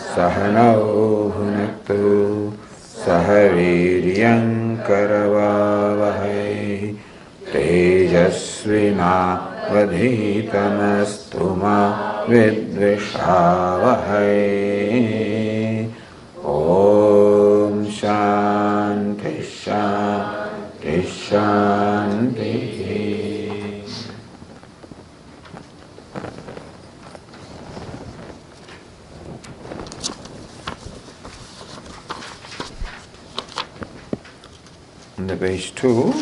Sahanau bhunaktu sahaviryam karavavahai tejasvina vadhitamastu ma vidvishavahai. Om Shanti Shanti Shanti. On the page 2,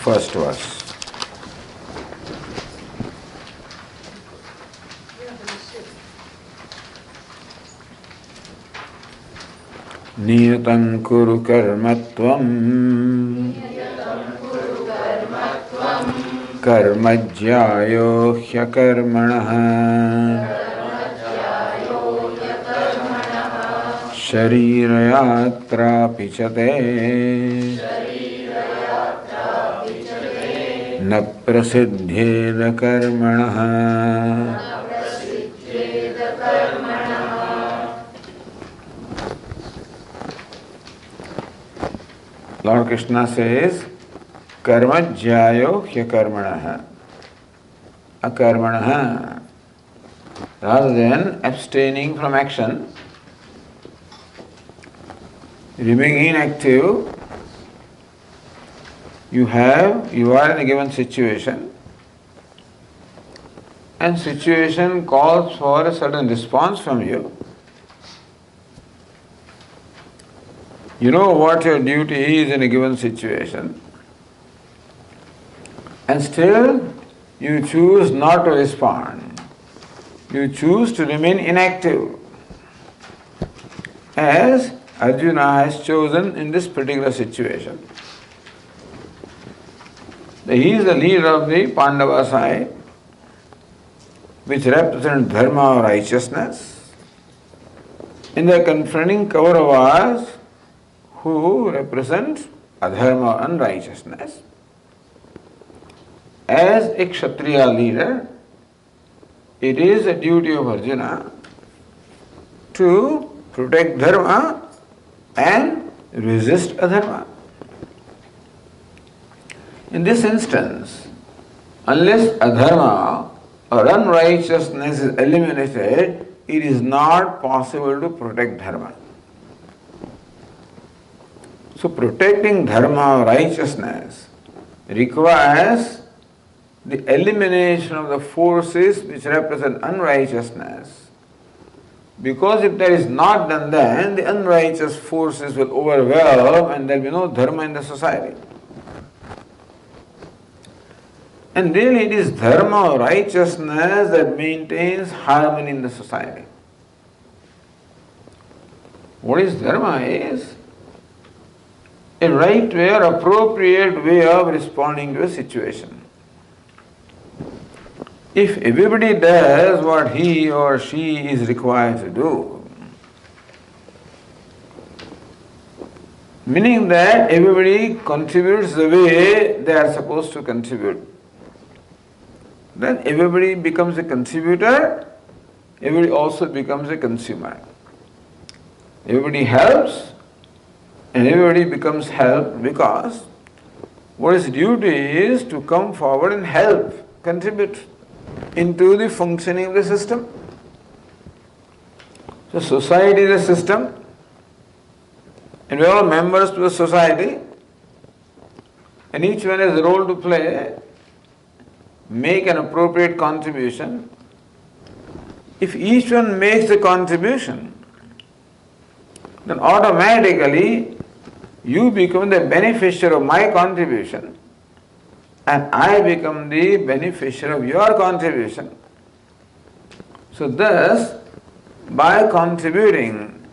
first verse. Niyatam kuru karmatvam karmajyayo hyakarmanaha sharirayatra pichate na prasiddhyeda karmanaha. Lord Krishna says, karma jyayo hyakarmanaha. Akarmanaha. Rather than abstaining from action, remaining inactive, you are in a given situation, and situation calls for a certain response from you. You know what your duty is in a given situation, and still you choose not to respond. You choose to remain inactive, as Arjuna has chosen in this particular situation. He is the leader of the Pandava side, which represents dharma or righteousness, and they are confronting Kauravas, who represent adharma, unrighteousness. As a Kshatriya leader, it is a duty of Arjuna to protect dharma and resist adharma. In this instance, unless adharma or unrighteousness is eliminated, it is not possible to protect dharma. So protecting dharma or righteousness requires the elimination of the forces which represent unrighteousness. Because if that is not done, then the unrighteous forces will overwhelm and there will be no dharma in the society. And really it is dharma or righteousness that maintains harmony in the society. What is dharma is a right way or appropriate way of responding to a situation. If everybody does what he or she is required to do, meaning that everybody contributes the way they are supposed to contribute, then everybody becomes a contributor, everybody also becomes a consumer. Everybody helps, and everybody becomes helped, because what is duty is to come forward and help, contribute into the functioning of the system. So society is a system, and we are all members to a society, and each one has a role to play, make an appropriate contribution. If each one makes the contribution, then automatically you become the beneficiary of my contribution and I become the beneficiary of your contribution. So thus, by contributing,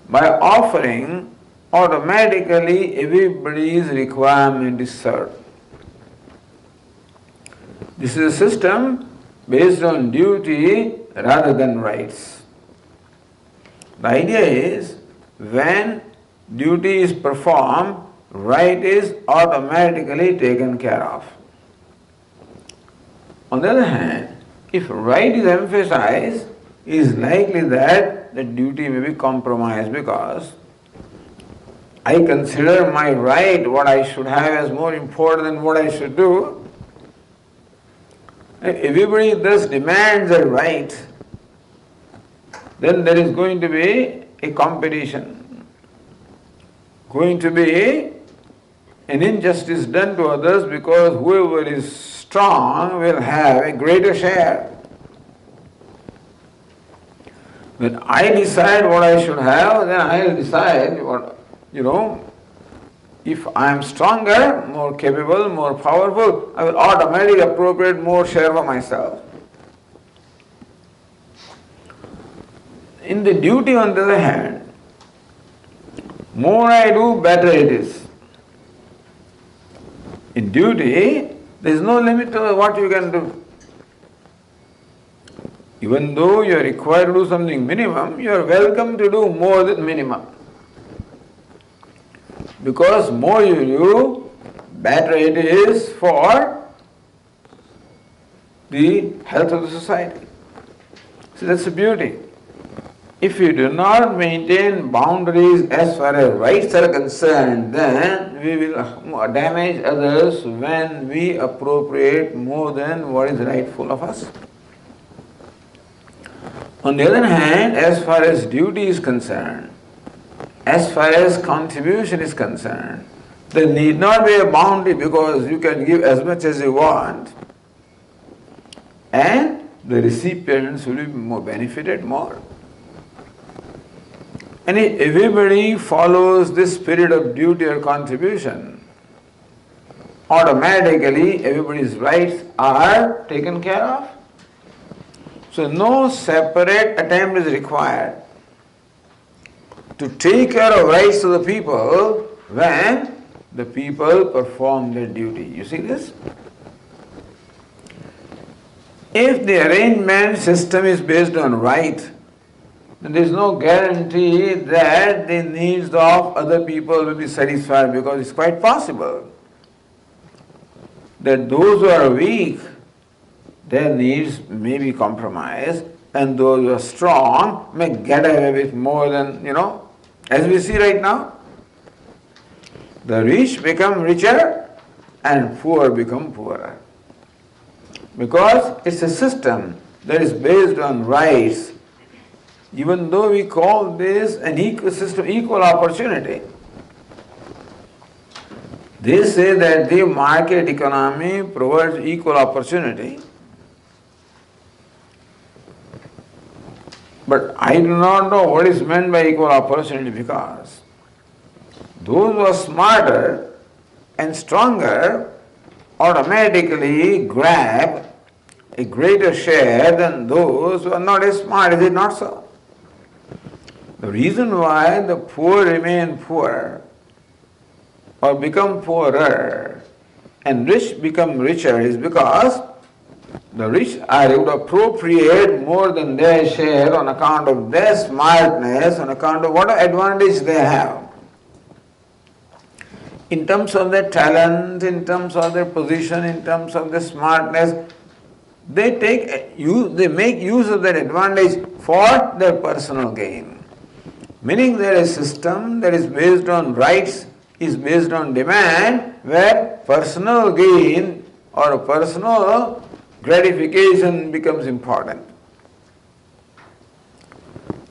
by offering, automatically everybody's requirement is served. This is a system based on duty rather than rights. The idea is when duty is performed, right is automatically taken care of. On the other hand, if right is emphasized, it is likely that the duty may be compromised because I consider my right, what I should have, as more important than what I should do. If everybody thus demands a right, then there is going to be a competition, going to be an injustice done to others because whoever is strong will have a greater share. When I decide what I should have, then I will decide what, if I am stronger, more capable, more powerful, I will automatically appropriate more share for myself. In the duty, on the other hand, more I do, better it is. In duty, there is no limit to what you can do. Even though you are required to do something minimum, you are welcome to do more than minimum. Because more you do, better it is for the health of the society. So that's the beauty. If you do not maintain boundaries as far as rights are concerned, then we will damage others when we appropriate more than what is rightful of us. On the other hand, as far as duty is concerned, as far as contribution is concerned, there need not be a boundary because you can give as much as you want and the recipients will be more benefited more. And if everybody follows this spirit of duty or contribution, automatically everybody's rights are taken care of. So no separate attempt is required to take care of rights to the people when the people perform their duty. You see this? If the arrangement system is based on right, then there is no guarantee that the needs of other people will be satisfied, because it's quite possible that those who are weak, their needs may be compromised, and those who are strong may get away with more than, as we see right now. The rich become richer and poor become poorer. Because it's a system that is based on rights, even though we call this an ecosystem, equal opportunity. They say that the market economy provides equal opportunity. But I do not know what is meant by equal opportunity, because those who are smarter and stronger automatically grab a greater share than those who are not as smart. Is it not so? The reason why the poor remain poor or become poorer and rich become richer is because the rich are able to appropriate more than their share on account of their smartness, on account of what advantage they have. In terms of their talent, in terms of their position, in terms of their smartness, they make use of that advantage for their personal gain. Meaning there is a system that is based on rights, is based on demand, where personal gain or personal gratification becomes important,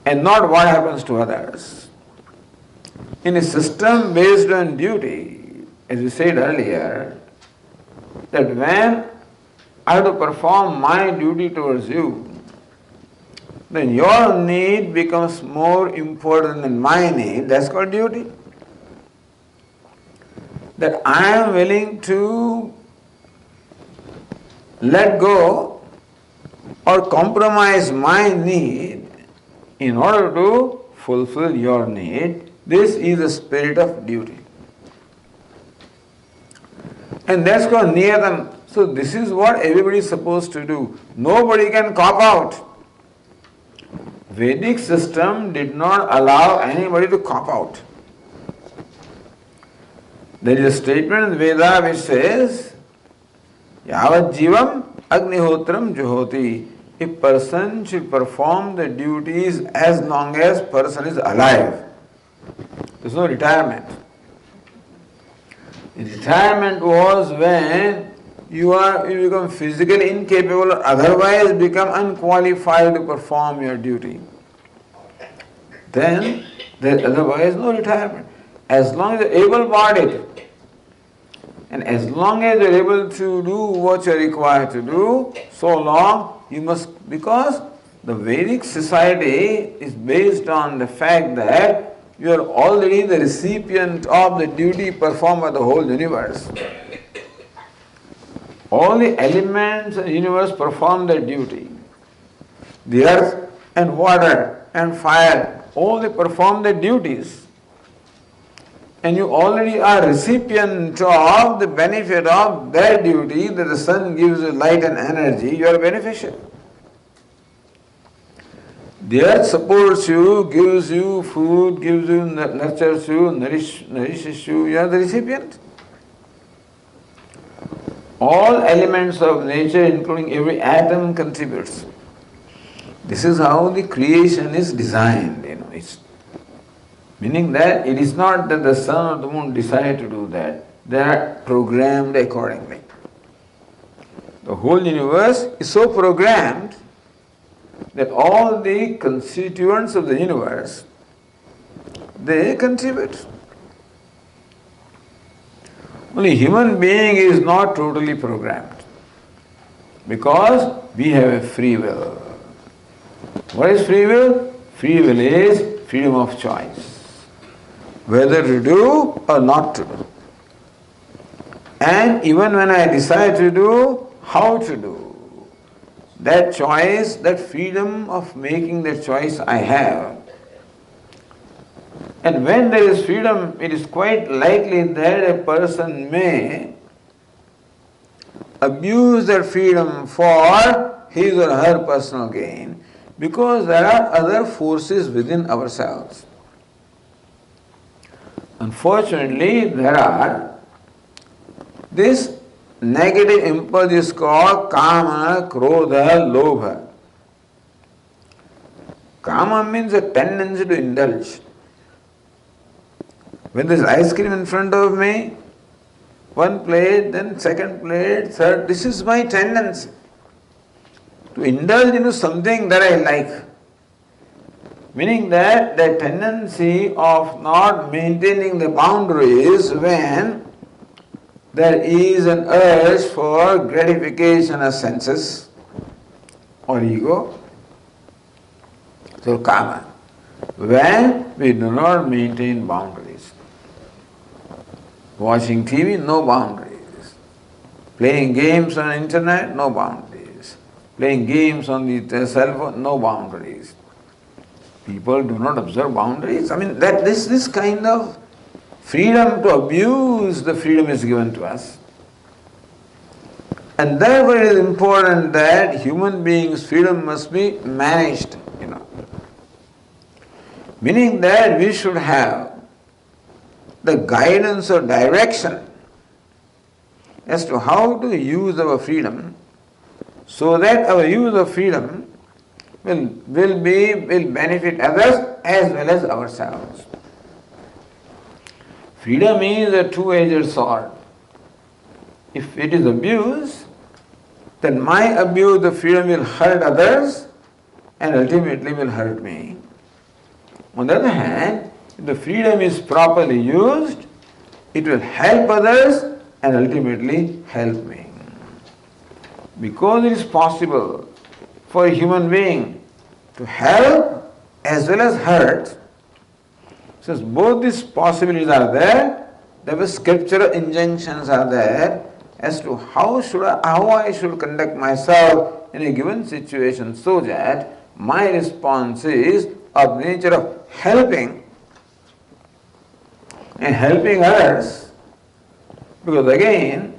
and not what happens to others. In a system based on duty, as we said earlier, that when I have to perform my duty towards you, then your need becomes more important than my need. That's called duty. That I am willing to let go or compromise my need in order to fulfill your need. This is the spirit of duty. And that's called niyatam. So this is what everybody is supposed to do. Nobody can cop out. Vedic system did not allow anybody to cop out. There is a statement in the Veda which says, Yavat jivam agnihotram juhoti. A person should perform the duties as long as person is alive. There is no retirement. Retirement was when you become physically incapable or otherwise become unqualified to perform your duty. Then there is otherwise no retirement. As long as you are able-bodied and as long as you are able to do what you are required to do, so long you must, because the Vedic society is based on the fact that you are already the recipient of the duty performed by the whole universe. All the elements in the universe perform their duty. The earth and water and fire, all they perform their duties. And you already are recipient of the benefit of their duty, that the sun gives you light and energy, you are beneficial. The earth supports you, gives you food, gives you, nurtures you, nourishes you, you are the recipient. All elements of nature, including every atom, contributes. This is how the creation is designed. It's meaning that it is not that the sun or the moon decide to do that. They are programmed accordingly. The whole universe is so programmed that all the constituents of the universe, they contribute. Only human being is not totally programmed because we have a free will. What is free will? Free will is freedom of choice, whether to do or not to do. And even when I decide to do, how to do. That choice, that freedom of making that choice I have. And when there is freedom, it is quite likely that a person may abuse that freedom for his or her personal gain, because there are other forces within ourselves. Unfortunately, there are this negative impulse is called kama, krodha, lobha. Kama means a tendency to indulge. When there is ice cream in front of me, one plate, then second plate, third, this is my tendency to indulge into something that I like. Meaning that the tendency of not maintaining the boundaries when there is an urge for gratification of senses or ego. So kama. When we do not maintain boundaries. Watching TV, no boundaries. Playing games on the internet, no boundaries. Playing games on the cell phone, no boundaries. People do not observe boundaries. I mean, that this kind of freedom to abuse the freedom is given to us. And therefore it is important that human beings' freedom must be managed, Meaning that we should have the guidance or direction as to how to use our freedom, so that our use of freedom will benefit others as well as ourselves. Freedom is a two-edged sword. If it is abused, then my abuse of freedom will hurt others and ultimately will hurt me. On the other hand, if the freedom is properly used, it will help others and ultimately help me. Because it is possible for a human being to help as well as hurt, since both these possibilities are there, the scriptural injunctions are there as to how I should conduct myself in a given situation, so that my response is of the nature of helping and helping others. Because again,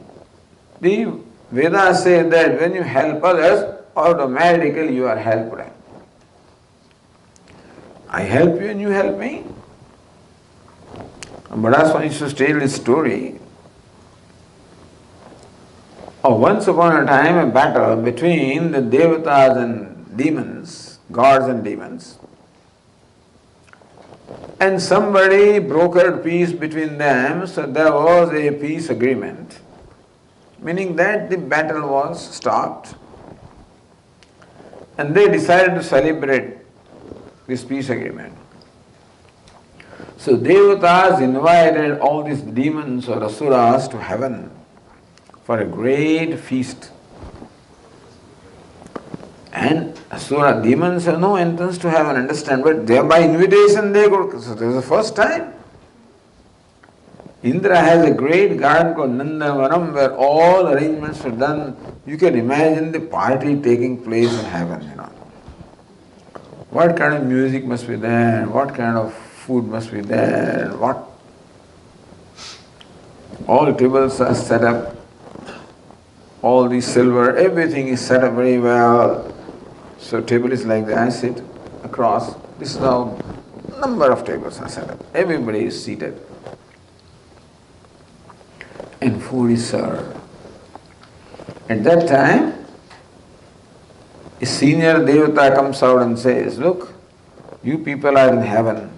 the Vedas say that when you help others, automatically you are helped. I help you and you help me. Bhagawad Swami used to tell this story of once upon a time a battle between the devatas and demons, gods and demons. And somebody brokered peace between them, so there was a peace agreement, meaning that the battle was stopped. And they decided to celebrate this peace agreement. So devatas invited all these demons or asuras to heaven for a great feast. And asura demons have no entrance to heaven, understand? But they, by invitation they go. So this is the first time. Indra has a great garden called Nandavanam where all arrangements are done. You can imagine the party taking place in heaven, What kind of music must be there? What kind of food must be there? What? All tables are set up. All the silver, everything is set up very well. So table is like that, I sit across. This is how number of tables are set up. Everybody is seated. And food is served. At that time, a senior devata comes out and says, look, you people are in heaven.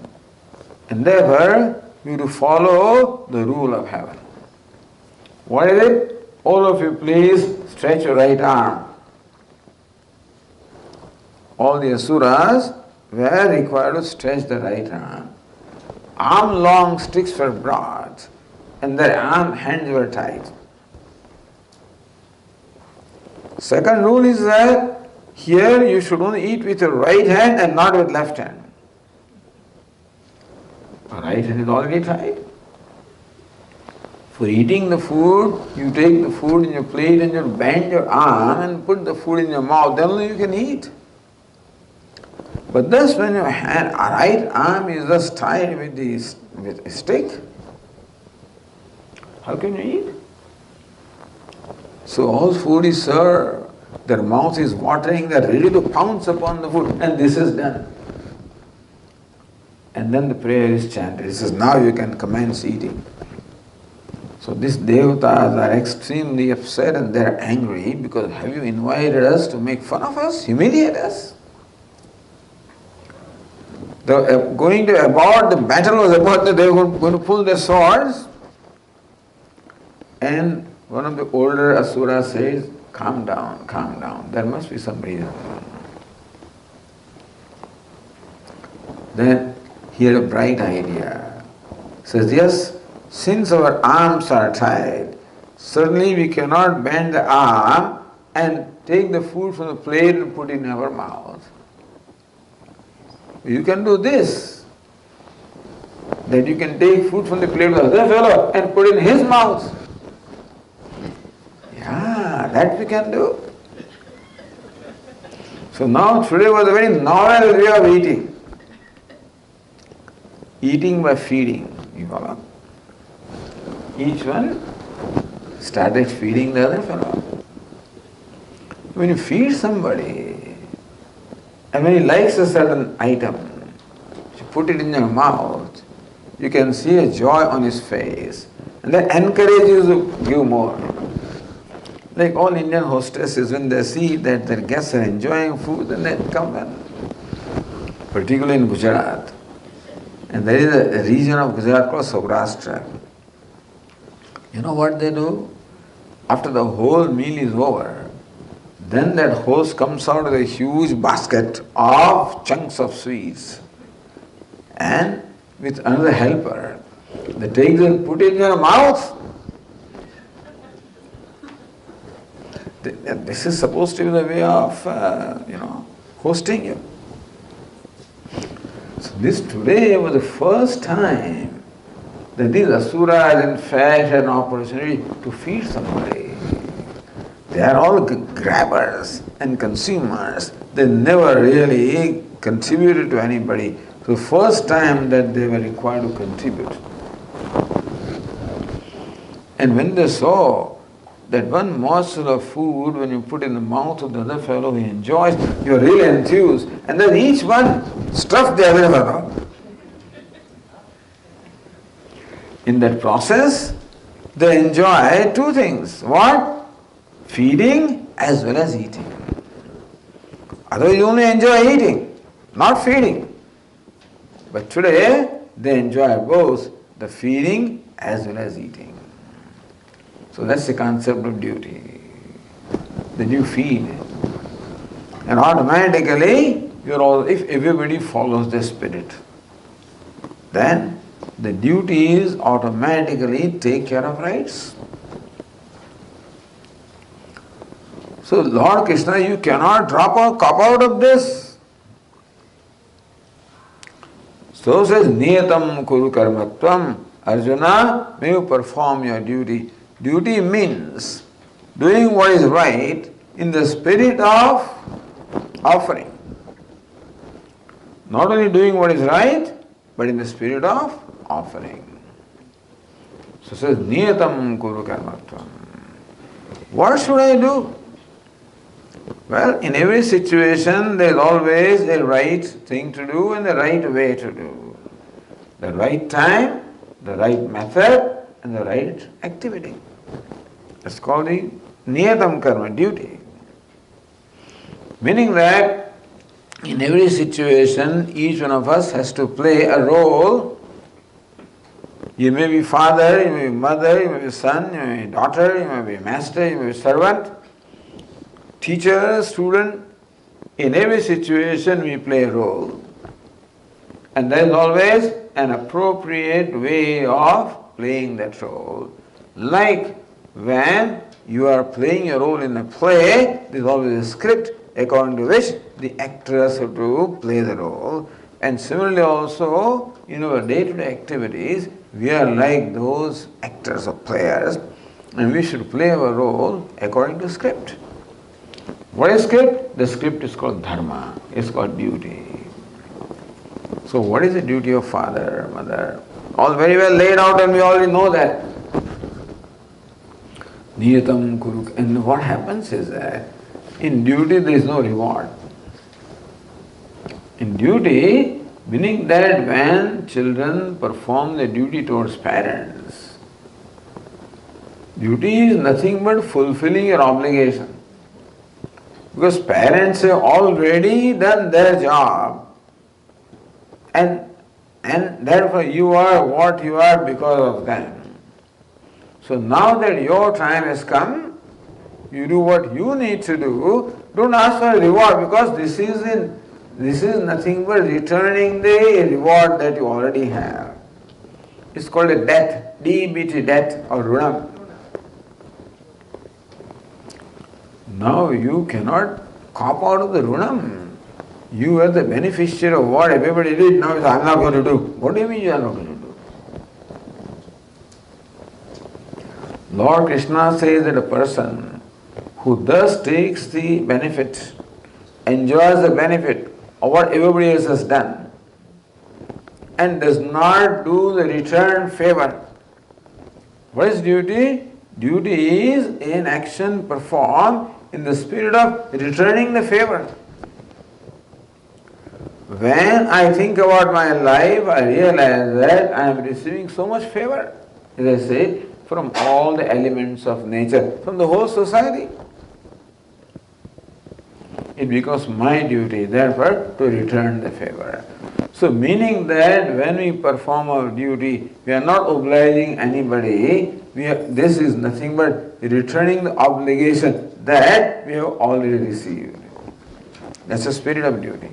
And therefore, you have to follow the rule of heaven. What is it? All of you please stretch your right arm. All the asuras were required to stretch the right arm. Arm long sticks were brought and their arm hands were tied. Second rule is that here you should only eat with your right hand and not with left hand. Your right hand is already tied. For eating the food, you take the food in your plate and you bend your arm and put the food in your mouth, then only you can eat. But thus when your right arm is just tied with a stick, how can you eat? So all food is served, their mouth is watering, they are ready to pounce upon the food, and this is done. And then the prayer is chanted. It says, now you can commence eating. So these devatas are extremely upset and they are angry because have you invited us to make fun of us, humiliate us? Going to abort, the battle was about that they were going to pull their swords. And one of the older asuras says, calm down, there must be some reason. Then he had a bright idea. Says, yes, since our arms are tied, certainly we cannot bend the arm and take the food from the plate and put it in our mouth. You can do this, that you can take food from the plate of the other fellow and put it in his mouth. Yeah, that we can do. So now today was a very novel way of eating. Eating by feeding, you follow? Each one started feeding the other fellow. When you feed somebody, and when he likes a certain item, you put it in your mouth, you can see a joy on his face, and that encourages you to give more. Like all Indian hostesses, when they see that their guests are enjoying food, then they come and, particularly in Gujarat. And there is a region of Gujarat called Saurashtra. You know what they do? After the whole meal is over, then that host comes out with a huge basket of chunks of sweets. And with another helper, they take it and put it in your mouth. This is supposed to be the way of, hosting you. So this today was the first time that these asuras in fact had an opportunity to feed somebody. They are all grabbers and consumers. They never really contributed to anybody. So the first time that they were required to contribute. And when they saw that one morsel of food, when you put in the mouth of the other fellow, he enjoys, you're really enthused, and then each one stuffs the other fellow. In that process, they enjoy two things. What? Feeding as well as eating. Otherwise you only enjoy eating, not feeding. But today, they enjoy both the feeding as well as eating. So that's the concept of duty. Then you feed. And automatically, if everybody follows the spirit, then the duties automatically take care of rights. So Lord Krishna, you cannot drop or cop out of this. So says Niyatam Kuru Karmatvam. Arjuna, may you perform your duty. Duty means doing what is right in the spirit of offering. Not only doing what is right, but in the spirit of offering. So it says Niyatam Kuru Karmatvam. What should I do? Well, in every situation there is always a right thing to do and the right way to do. The right time, the right method, and the right activity. That's called the Niyatam Karma, duty. Meaning that in every situation, each one of us has to play a role. You may be father, you may be mother, you may be son, you may be daughter, you may be master, you may be servant, teacher, student. In every situation we play a role. And there is always an appropriate way of playing that role. Like when you are playing a role in a play, there is always a script according to which the actors have to play the role. And similarly also, in our day-to-day activities, we are like those actors or players, and we should play our role according to script. What is script? The script is called dharma, it's called duty. So what is the duty of father, mother? All very well laid out and we already know that. Niyatam Kuru. And what happens is that in duty there is no reward. In duty, meaning that when children perform their duty towards parents, duty is nothing but fulfilling your obligation. Because parents have already done their job. And therefore you are what you are because of them. So now that your time has come, you do what you need to do. Don't ask for a reward, because this is nothing but returning the reward that you already have. It's called a debt, DBT, debt or runam. Now you cannot cop out of the runam. You are the beneficiary of what everybody did. Now I'm not going to do. What do you mean you are not going to do? Lord Krishna says that a person who thus takes the benefit, enjoys the benefit of what everybody else has done, and does not do the return favor. What is duty? Duty is an action performed in the spirit of returning the favor. When I think about my life, I realize that I am receiving so much favor, as I say, from all the elements of nature, from the whole society. It becomes my duty, therefore, to return the favor. So meaning that when we perform our duty, we are not obliging anybody, this is nothing but returning the obligation that we have already received. That's the spirit of duty.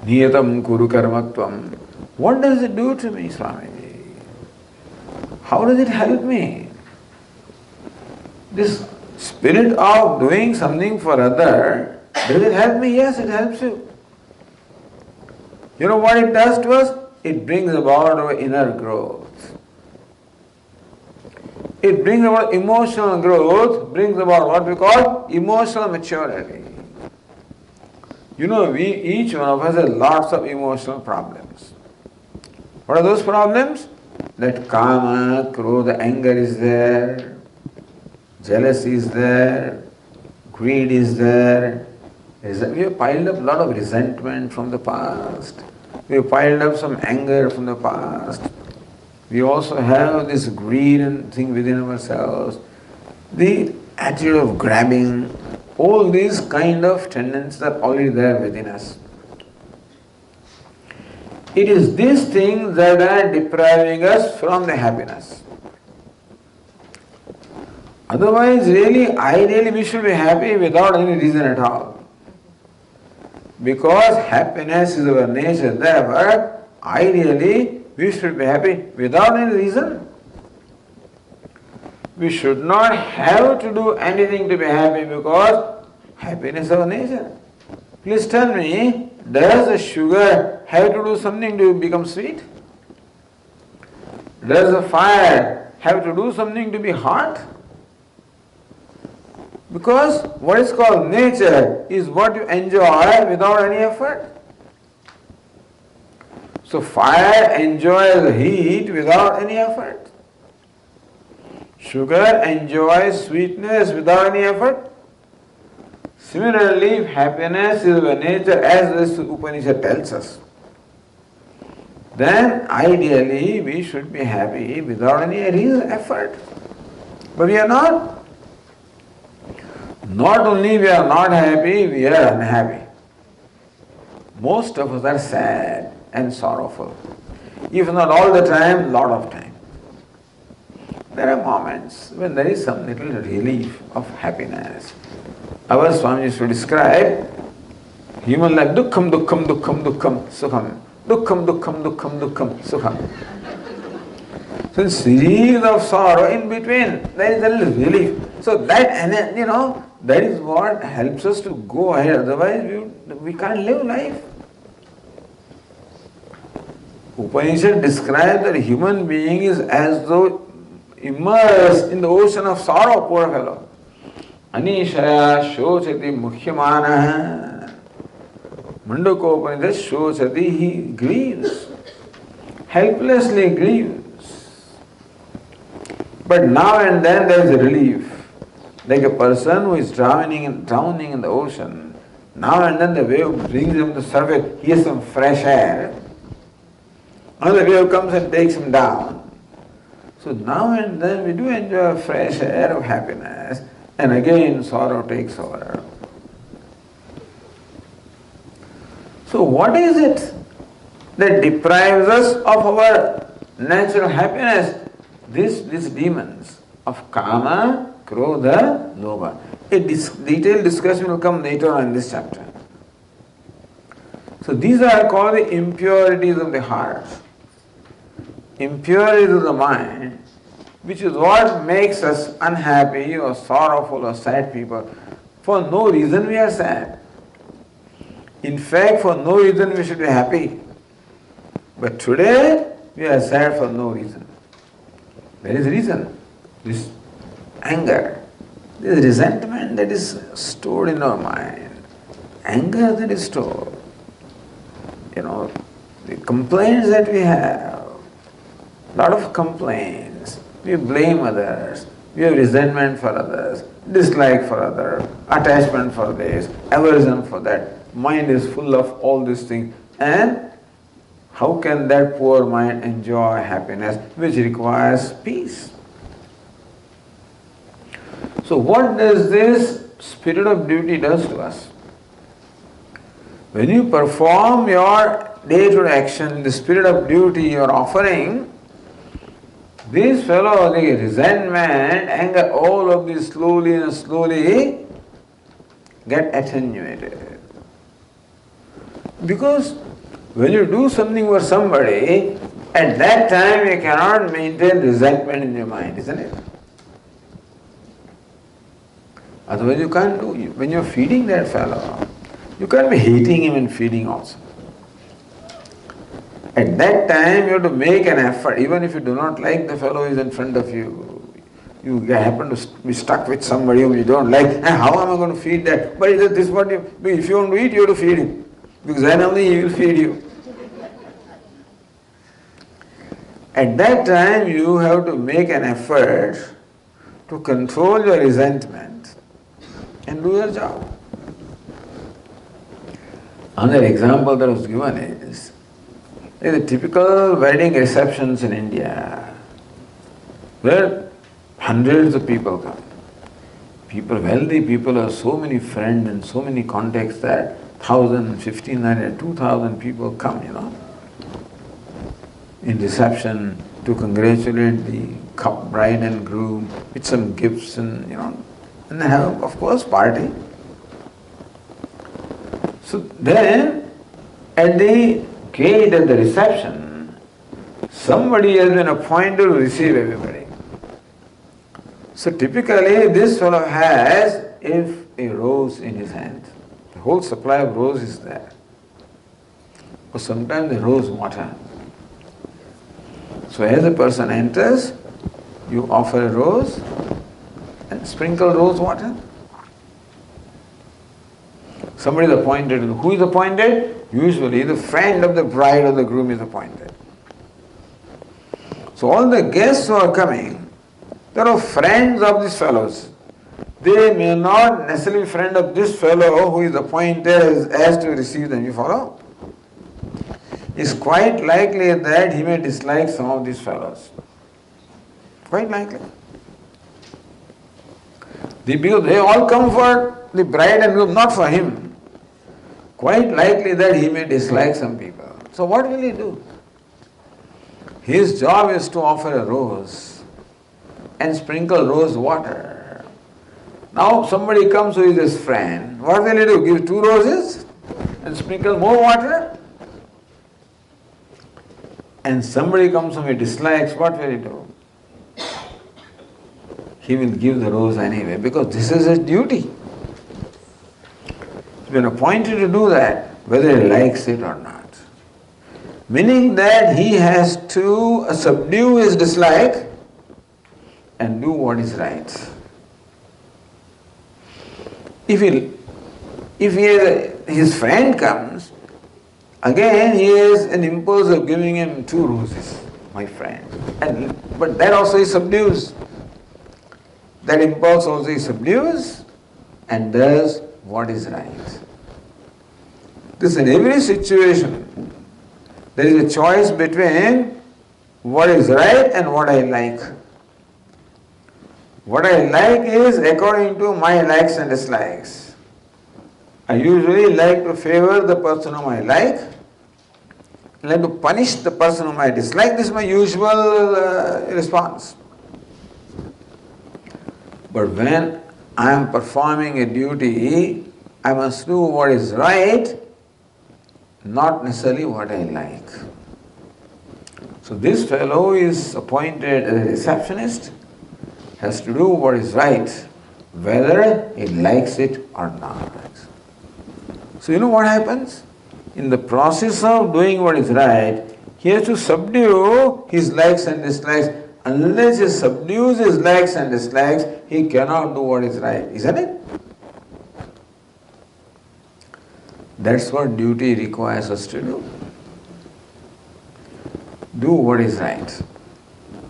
Niyatam Kuru Karmatvam. What does it do to me, Swami? How does it help me? This spirit of doing something for other, does it help me? Yes, it helps you. You know what it does to us? It brings about our inner growth. It brings about emotional growth, brings about what we call emotional maturity. You know, each one of us has lots of emotional problems. What are those problems? that kama, krodha, anger is there, jealousy is there, greed is there. We have piled up a lot of resentment from the past. We have piled up some anger from the past. We also have this greed and thing within ourselves. The attitude of grabbing, all these kind of tendencies are already there within us. It is these things that are depriving us from the happiness. Otherwise, really, ideally, we should be happy without any reason at all. Because happiness is our nature, therefore, ideally, we should be happy without any reason. We should not have to do anything to be happy because happiness is our nature. Please tell me, does the sugar have to do something to become sweet? Does the fire have to do something to be hot? Because what is called nature is what you enjoy without any effort. So fire enjoys heat without any effort. Sugar enjoys sweetness without any effort. Similarly, happiness is our nature as this Upanishad tells us. Then ideally we should be happy without any real effort. But we are not. Not only we are not happy, we are unhappy. Most of us are sad and sorrowful. If not all the time, lot of time. There are moments when there is some little relief of happiness. Our Swami used to describe human life, dukkham, dukkham, dukkham, dukkham, sukham. Dukkham, dukkham, dukkham, dukkham, sukham. So in series of sorrow in between, there is a little relief. So that, that is what helps us to go ahead. Otherwise, we can't live life. Upanishad describes that a human being is as though immersed in the ocean of sorrow, poor fellow. Anishaya shochati mukhyamanaha. Mundakopanishad shochati, he grieves. Helplessly grieves. But now and then there is a relief. Like a person who is drowning in the ocean. Now and then the wave brings him to the surface. He has some fresh air. Another wave comes and takes him down. So now and then we do enjoy fresh air of happiness. And again sorrow takes over. So what is it that deprives us of our natural happiness? These demons of kama, krodha, lobha. A detailed discussion will come later on in this chapter. So these are called the impurities of the heart, impurities of the mind, which is what makes us unhappy or sorrowful or sad people. For no reason we are sad. In fact, for no reason we should be happy. But today we are sad for no reason. There is reason. This anger, this resentment that is stored in our mind, anger that is stored, the complaints that we have, lot of complaints, we blame others, we have resentment for others, dislike for others, attachment for this, aversion for that. Mind is full of all these things, and how can that poor mind enjoy happiness which requires peace? So what does this spirit of duty does to us? When you perform your day-to-day action in the spirit of duty you are offering, these fellows, the resentment, anger, all of these slowly get attenuated. Because when you do something for somebody, at that time you cannot maintain resentment in your mind, isn't it? Otherwise you can't do. When you're feeding that fellow, you can't be hating him and feeding also. At that time you have to make an effort, even if you do not like the fellow who is in front of you. You happen to be stuck with somebody whom you don't like, and how am I going to feed that? But this is what if you want to eat, you have to feed him. Because then only he will feed you. At that time you have to make an effort to control your resentment and do your job. Another example that was given is the typical wedding receptions in India, where hundreds of people come. People, wealthy people have so many friends and so many contacts that 1,000, 1,500, 2,000 people come, in reception to congratulate the bride and groom with some gifts and they have, of course, party. So then, at the gate at the reception, somebody has been appointed to receive everybody. So typically, this fellow has a rose in his hand. The whole supply of rose is there. Or sometimes the rose water. So as a person enters, you offer a rose and sprinkle rose water. Somebody is appointed. Who is appointed? Usually the friend of the bride or the groom is appointed. So all the guests who are coming, they are friends of these fellows. They may not necessarily be friend of this fellow who is appointed as to receive them. You follow? It's quite likely that he may dislike some of these fellows. Quite likely. Because they all come for the bride and groom, not for him. Quite likely that he may dislike some people. So what will he do? His job is to offer a rose and sprinkle rose water. Now somebody comes who is his friend. What will he do? Give 2 roses and sprinkle more water? And somebody comes whom he dislikes, what will he do? He will give the rose anyway, because this is his duty. He's been appointed to do that, whether he likes it or not. Meaning that he has to subdue his dislike and do what is right. If his friend comes, again he has an impulse of giving him 2 roses, my friend. But that also he subdues. That impulse also he subdues and does what is right. This in every situation. There is a choice between what is right and what I like. What I like is according to my likes and dislikes. I usually like to favor the person whom I like. I like to punish the person whom I dislike. This is my usual response. But when I am performing a duty, I must do what is right, not necessarily what I like. So this fellow is appointed as a receptionist, has to do what is right, whether he likes it or not. So you know what happens? In the process of doing what is right, he has to subdue his likes and dislikes. Unless he subdues his likes and dislikes, he cannot do what is right, isn't it? That's what duty requires us to do. Do what is right.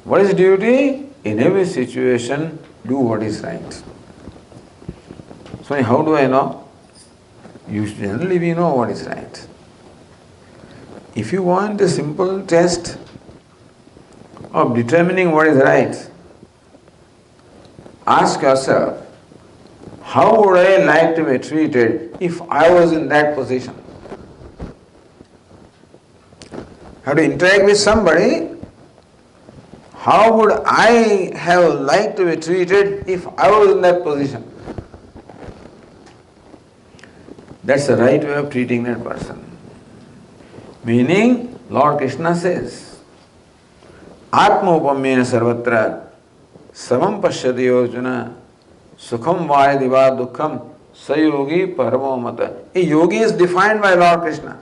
What is duty? In every situation, do what is right. So how do I know? Generally we know what is right. If you want a simple test of determining what is right, ask yourself, how would I like to be treated if I was in that position? How to interact with somebody, how would I have liked to be treated if I was in that position? That's the right way of treating that person. Meaning, Lord Krishna says, Atmopamyena sarvatra samam pashyati yojana sukham vayadiva dukkham sayogi paramo mata. A yogi is defined by Lord Krishna.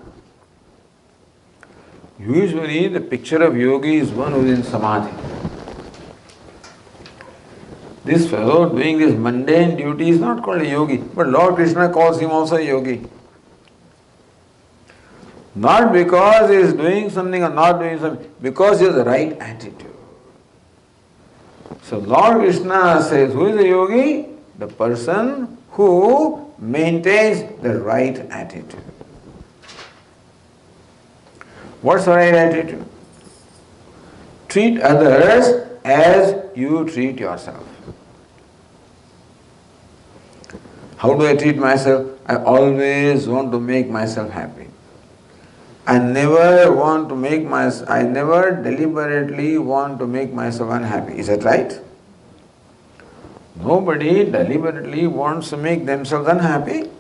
Usually the picture of yogi is one who is in samadhi. This fellow doing this mundane duty is not called a yogi, but Lord Krishna calls him also a yogi. Not because he is doing something or not doing something, because he has the right attitude. So Lord Krishna says, who is a yogi? The person who maintains the right attitude. What's the right attitude? Treat others as you treat yourself. How do I treat myself? I always want to make myself happy. I never deliberately want to make myself unhappy. Is that right? Nobody deliberately wants to make themselves unhappy.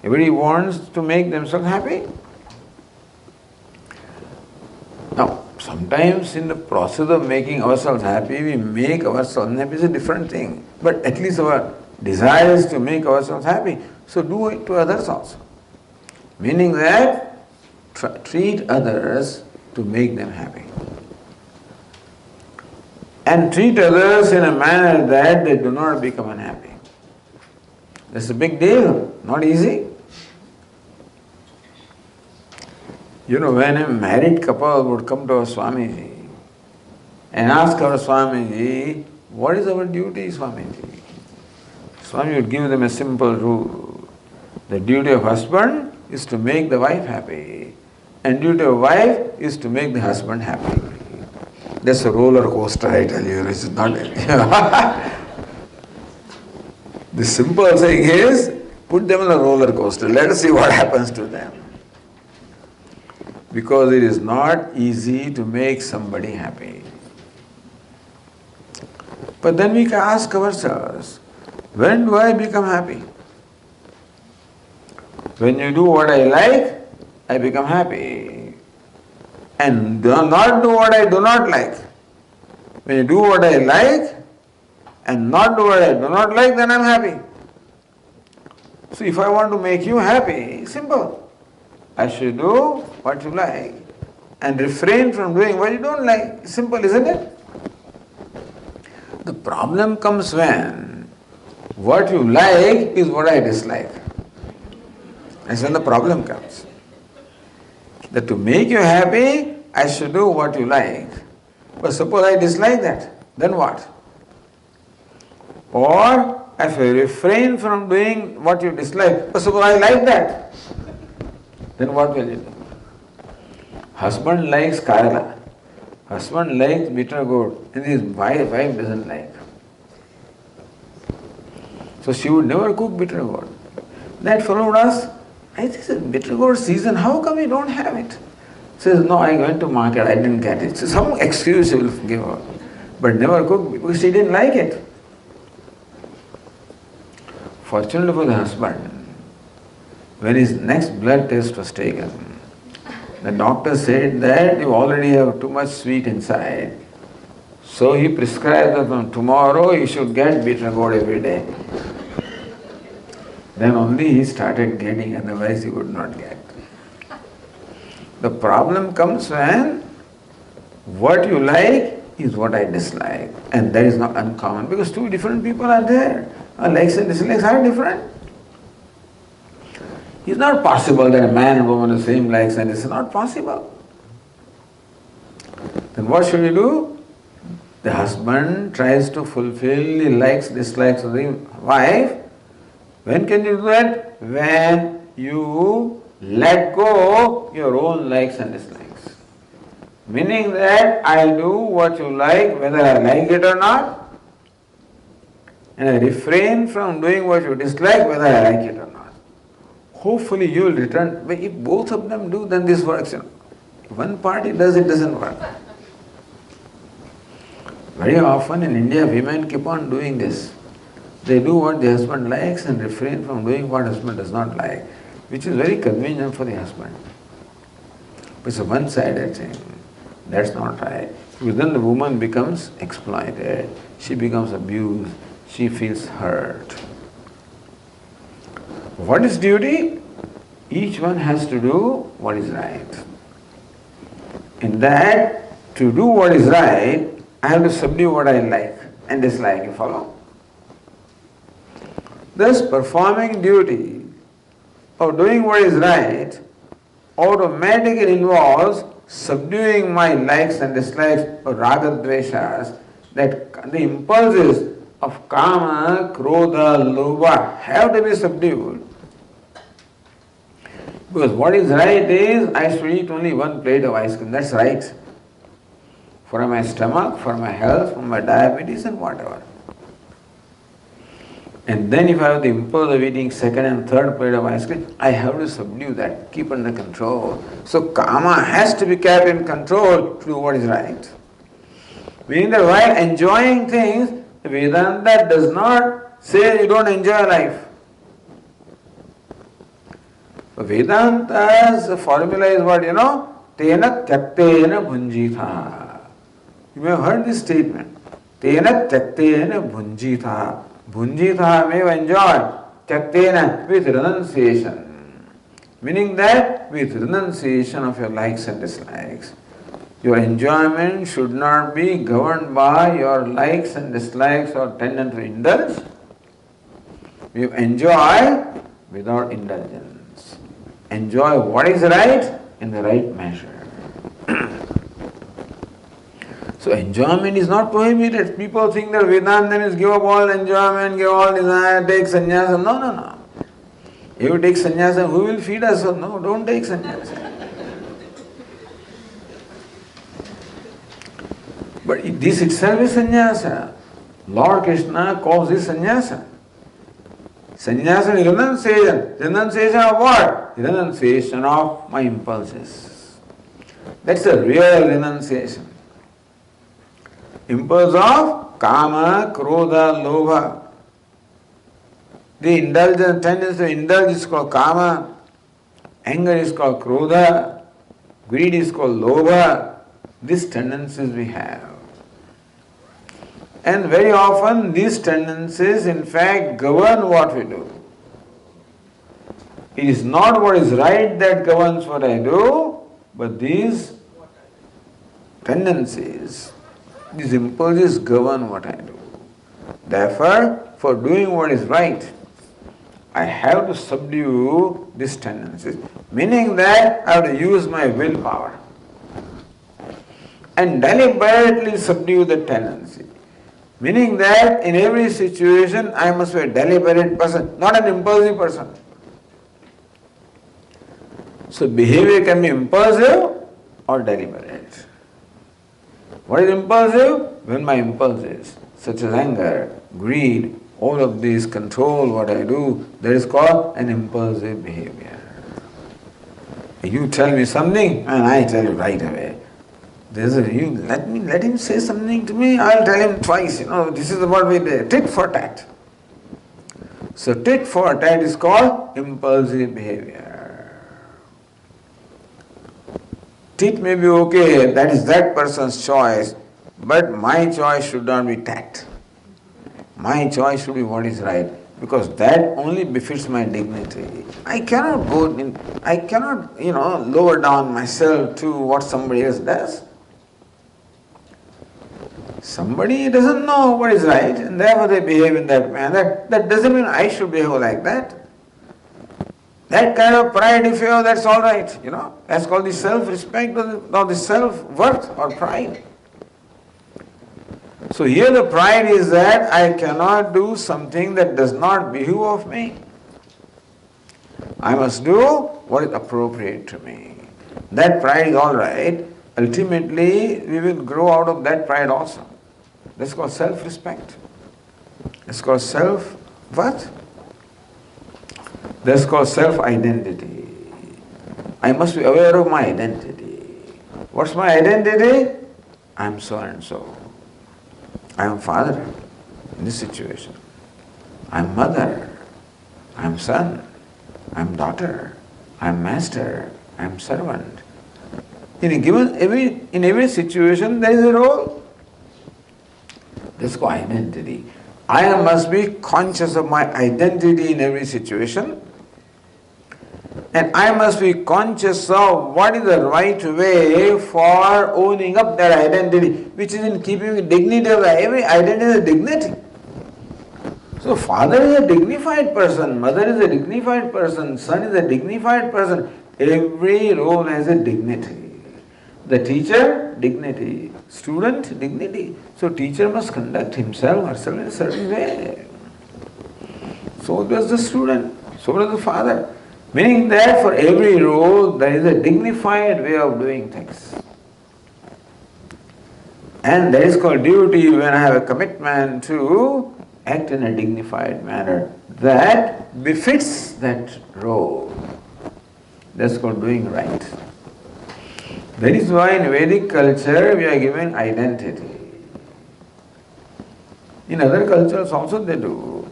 Everybody wants to make themselves happy. Now, sometimes in the process of making ourselves happy, we make ourselves unhappy. It's a different thing. But at least our desire is to make ourselves happy. So do it to others also. Meaning that treat others to make them happy. And treat others in a manner that they do not become unhappy. That's a big deal, not easy. You know, when a married couple would come to our Swamiji and ask our Swamiji, what is our duty, Swamiji? Swami would give them a simple rule. The duty of husband is to make the wife happy. And duty of wife is to make the husband happy. That's a roller coaster, I tell you. It's not. The simple thing is, put them on a roller coaster. Let us see what happens to them. Because it is not easy to make somebody happy. But then we can ask ourselves, when do I become happy? When you do what I like, I become happy. And do not do what I do not like. When you do what I like and not do what I do not like, then I'm happy. So if I want to make you happy, simple. I should do what you like and refrain from doing what you don't like. Simple, isn't it? The problem comes when what you like is what I dislike. That's when the problem comes. That to make you happy, I should do what you like. But suppose I dislike that, then what? Or if I refrain from doing what you dislike, but suppose I like that, then what will you do? Husband likes Kerala. Husband likes bitter gourd, and his wife doesn't like. So she would never cook bitter gourd. That fellow would ask, I think it's bitter gourd season, how come you don't have it? Says, no, I went to market, I didn't get it. So some excuse he will give her, but never cook because she didn't like it. Fortunately for the husband, when his next blood test was taken, the doctor said that you already have too much sweet inside. So he prescribed that from tomorrow you should get bitter gourd every day. Then only he started getting, otherwise he would not get. The problem comes when what you like is what I dislike. And that is not uncommon because two different people are there. Our likes and dislikes are different. It's not possible that a man and woman have the same likes and it's not possible. Then what should you do? The husband tries to fulfill the likes, dislikes of the wife. When can you do that? When you let go your own likes and dislikes. Meaning that I do what you like, whether I like it or not, and I refrain from doing what you dislike, whether I like it or not. Hopefully you will return. But if both of them do, then this works. If one party does, it doesn't work. Very often in India, women keep on doing this. They do what the husband likes and refrain from doing what husband does not like, which is very convenient for the husband. It's a one-sided thing. That's not right. Because then the woman becomes exploited, she becomes abused, she feels hurt. What is duty? Each one has to do what is right. In that, to do what is right, I have to subdue what I like and dislike. You follow? Thus, performing duty or doing what is right automatically involves subduing my likes and dislikes or raga dveshas, that the impulses of kama, krodha, lobha have to be subdued. Because what is right is, I should eat only one plate of ice cream, that's right. For my stomach, for my health, for my diabetes and whatever. And then if I have the impulse of eating second and third plate of ice cream, I have to subdue that, keep under control. So kama has to be kept in control to do what is right. Meaning that while enjoying things, Vedanta does not say you don't enjoy life. Vedanta's formula is what, Tena tyaktena bhunjitha. You may have heard this statement. Tena tyaktena bhunjitha. Bhunjitha may enjoy. Tyaktena with renunciation. Meaning that with renunciation of your likes and dislikes. Your enjoyment should not be governed by your likes and dislikes or tendency to indulge. You enjoy without indulgence. Enjoy what is right in the right measure. So enjoyment is not prohibited. People think that Vedanta is give up all enjoyment, give all desire, take sannyasa. No. If you take sannyasa, who will feed us? No, don't take sannyasa. But this itself is sannyasa. Lord Krishna calls this sannyasa. Sannyasa is renunciation. Renunciation of what? Renunciation of my impulses. That's a real renunciation. Impulse of kama, krodha, lobha. The indulgence, tendency to indulge is called kama. Anger is called krodha. Greed is called lobha. These tendencies we have. And very often these tendencies in fact govern what we do. It is not what is right that governs what I do, but these tendencies, these impulses govern what I do. Therefore, for doing what is right, I have to subdue these tendencies. Meaning that I have to use my willpower and deliberately subdue the tendency. Meaning that in every situation I must be a deliberate person, not an impulsive person. So behavior can be impulsive or deliberate. What is impulsive? When my impulses, such as anger, greed, all of these control what I do, that is called an impulsive behavior. You tell me something and I tell you right away. You let him say something to me, I'll tell him twice, this is what we did, tit for tat. So tit for tat is called impulsive behavior. Tit may be okay, that is that person's choice, but my choice should not be tat. My choice should be what is right, because that only befits my dignity. I cannot lower down myself to what somebody else does. Somebody doesn't know what is right and therefore they behave in that manner. That doesn't mean I should behave like that. That kind of pride, if you have, that's all right. That's called the self-respect or the self-worth or pride. So here the pride is that I cannot do something that does not behoove of me. I must do what is appropriate to me. That pride is all right. Ultimately, we will grow out of that pride also. That's called self-respect. That's called self-what? That's called self-identity. I must be aware of my identity. What's my identity? I'm so and so. I'm father in this situation. I'm mother. I'm son. I'm daughter. I'm master. I'm servant. In every situation there is a role. That's called identity. I must be conscious of my identity in every situation, and I must be conscious of what is the right way for owning up that identity, which is in keeping with dignity of every identity is a dignity. So father is a dignified person, mother is a dignified person, son is a dignified person. Every role has a dignity. The teacher, dignity. Student, dignity. So teacher must conduct himself or herself in a certain way. So does the student, so does the father. Meaning that for every role there is a dignified way of doing things. And that is called duty when I have a commitment to act in a dignified manner that befits that role. That's called doing right. That is why in Vedic culture we are given identity. In other cultures also they do.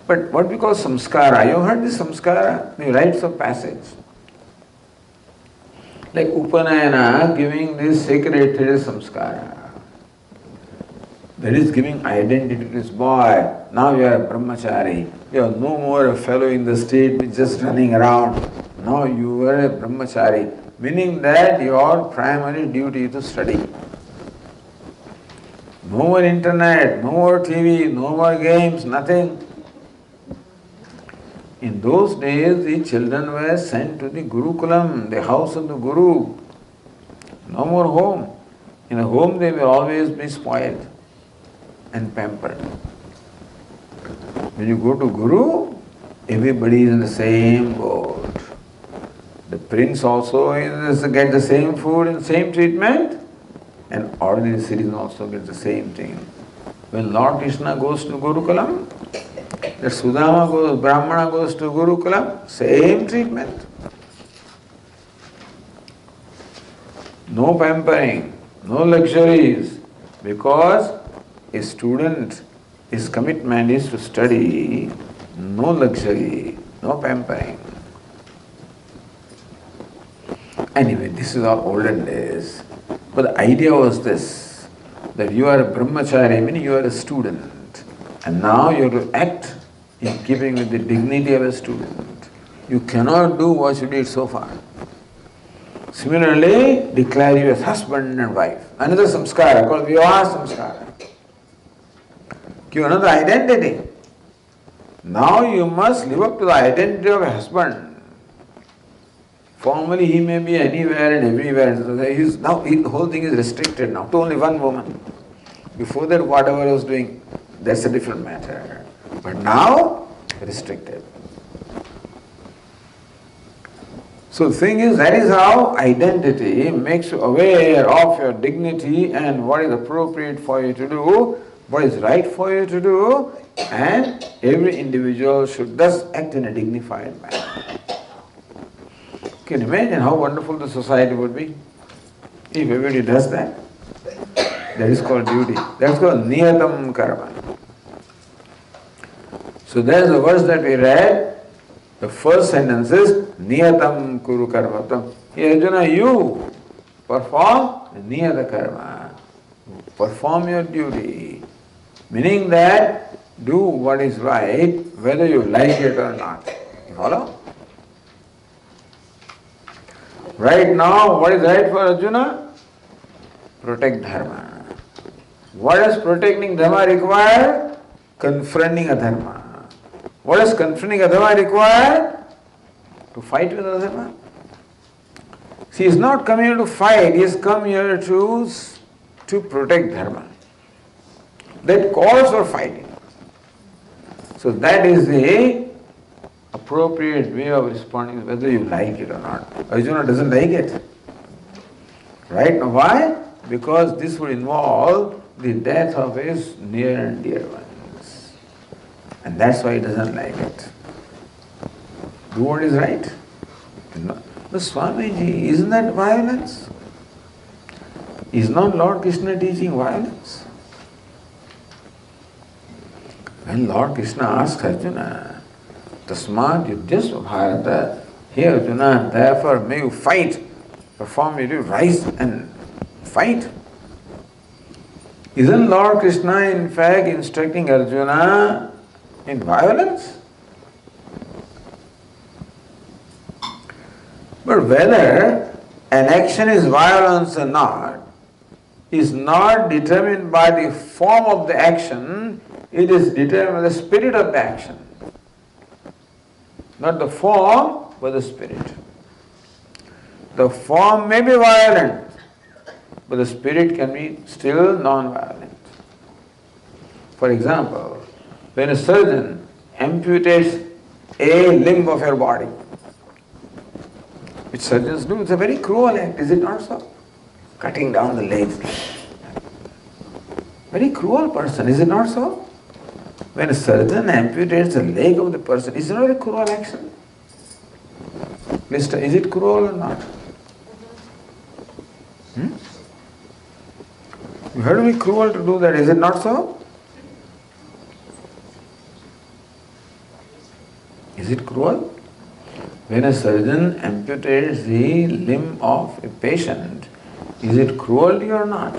But what we call samskara, you heard this samskara, the rites of passage. Like Upanayana giving this sacred samskara. That is giving identity to this boy. Now you are a brahmachari. You are no more a fellow in the street just running around. Now you are a brahmachari. Meaning that your primary duty is to study. No more internet, no more TV, no more games, nothing. In those days, the children were sent to the Gurukulam, the house of the Guru. No more home. In a home, they will always be spoiled and pampered. When you go to Guru, everybody is in the same boat. The prince also get the same food and same treatment, and ordinary citizen also gets the same thing. When Lord Krishna goes to Gurukulam, the Sudama goes, Brahmana goes to Gurukulam, same treatment. No pampering, no luxuries, because a student, his commitment is to study, no luxury, no pampering. Anyway, this is our olden days. But the idea was this, that you are a brahmachari, meaning you are a student. And now you have to act in keeping with the dignity of a student. You cannot do what you did so far. Similarly, declare you as husband and wife. Another samskara called vivaha samskara. Give another identity. Now you must live up to the identity of a husband. Formerly he may be anywhere and everywhere. Now the whole thing is restricted now to only one woman. Before that, whatever I was doing, that's a different matter. But now, restricted. So the thing is, that is how identity makes you aware of your dignity and what is appropriate for you to do, what is right for you to do, and every individual should thus act in a dignified manner. Can you imagine how wonderful the society would be if everybody does that? That is called duty. That's called niyatam karma. So there's the verse that we read. The first sentence is niyatam kuru karmatam. Hey Arjuna, you perform niyata karma. Perform your duty. Meaning that do what is right, whether you like it or not. You follow? Right now, what is right for Arjuna? Protect dharma. What does protecting dharma require? Confronting adharma. What does confronting adharma require? To fight with adharma. See, he is not come here to fight, he has come here to protect dharma. That calls for fighting. So that is the appropriate way of responding, whether you like it or not. Arjuna doesn't like it. Right? Now why? Because this would involve the death of his near and dear ones. And that's why he doesn't like it. Do what is right. But Swamiji, isn't that violence? Is not Lord Krishna teaching violence? When Lord Krishna asks Arjuna, Tasmat Yudhyasva Bharata, here Arjuna, therefore may you fight, perform your duty, rise and fight. Isn't Lord Krishna in fact instructing Arjuna in violence? But whether an action is violence or not is not determined by the form of the action, it is determined by the spirit of the action. Not the form, but the spirit. The form may be violent, but the spirit can be still non-violent. For example, when a surgeon amputates a limb of your body, which surgeons do, it's a very cruel act, is it not so? Cutting down the legs. Very cruel person, is it not so? When a surgeon amputates the leg of the person, is it not a cruel action? Mister, is it cruel or not? You have to be cruel to do that, is it not so? Is it cruel? When a surgeon amputates the limb of a patient, is it cruelty or not?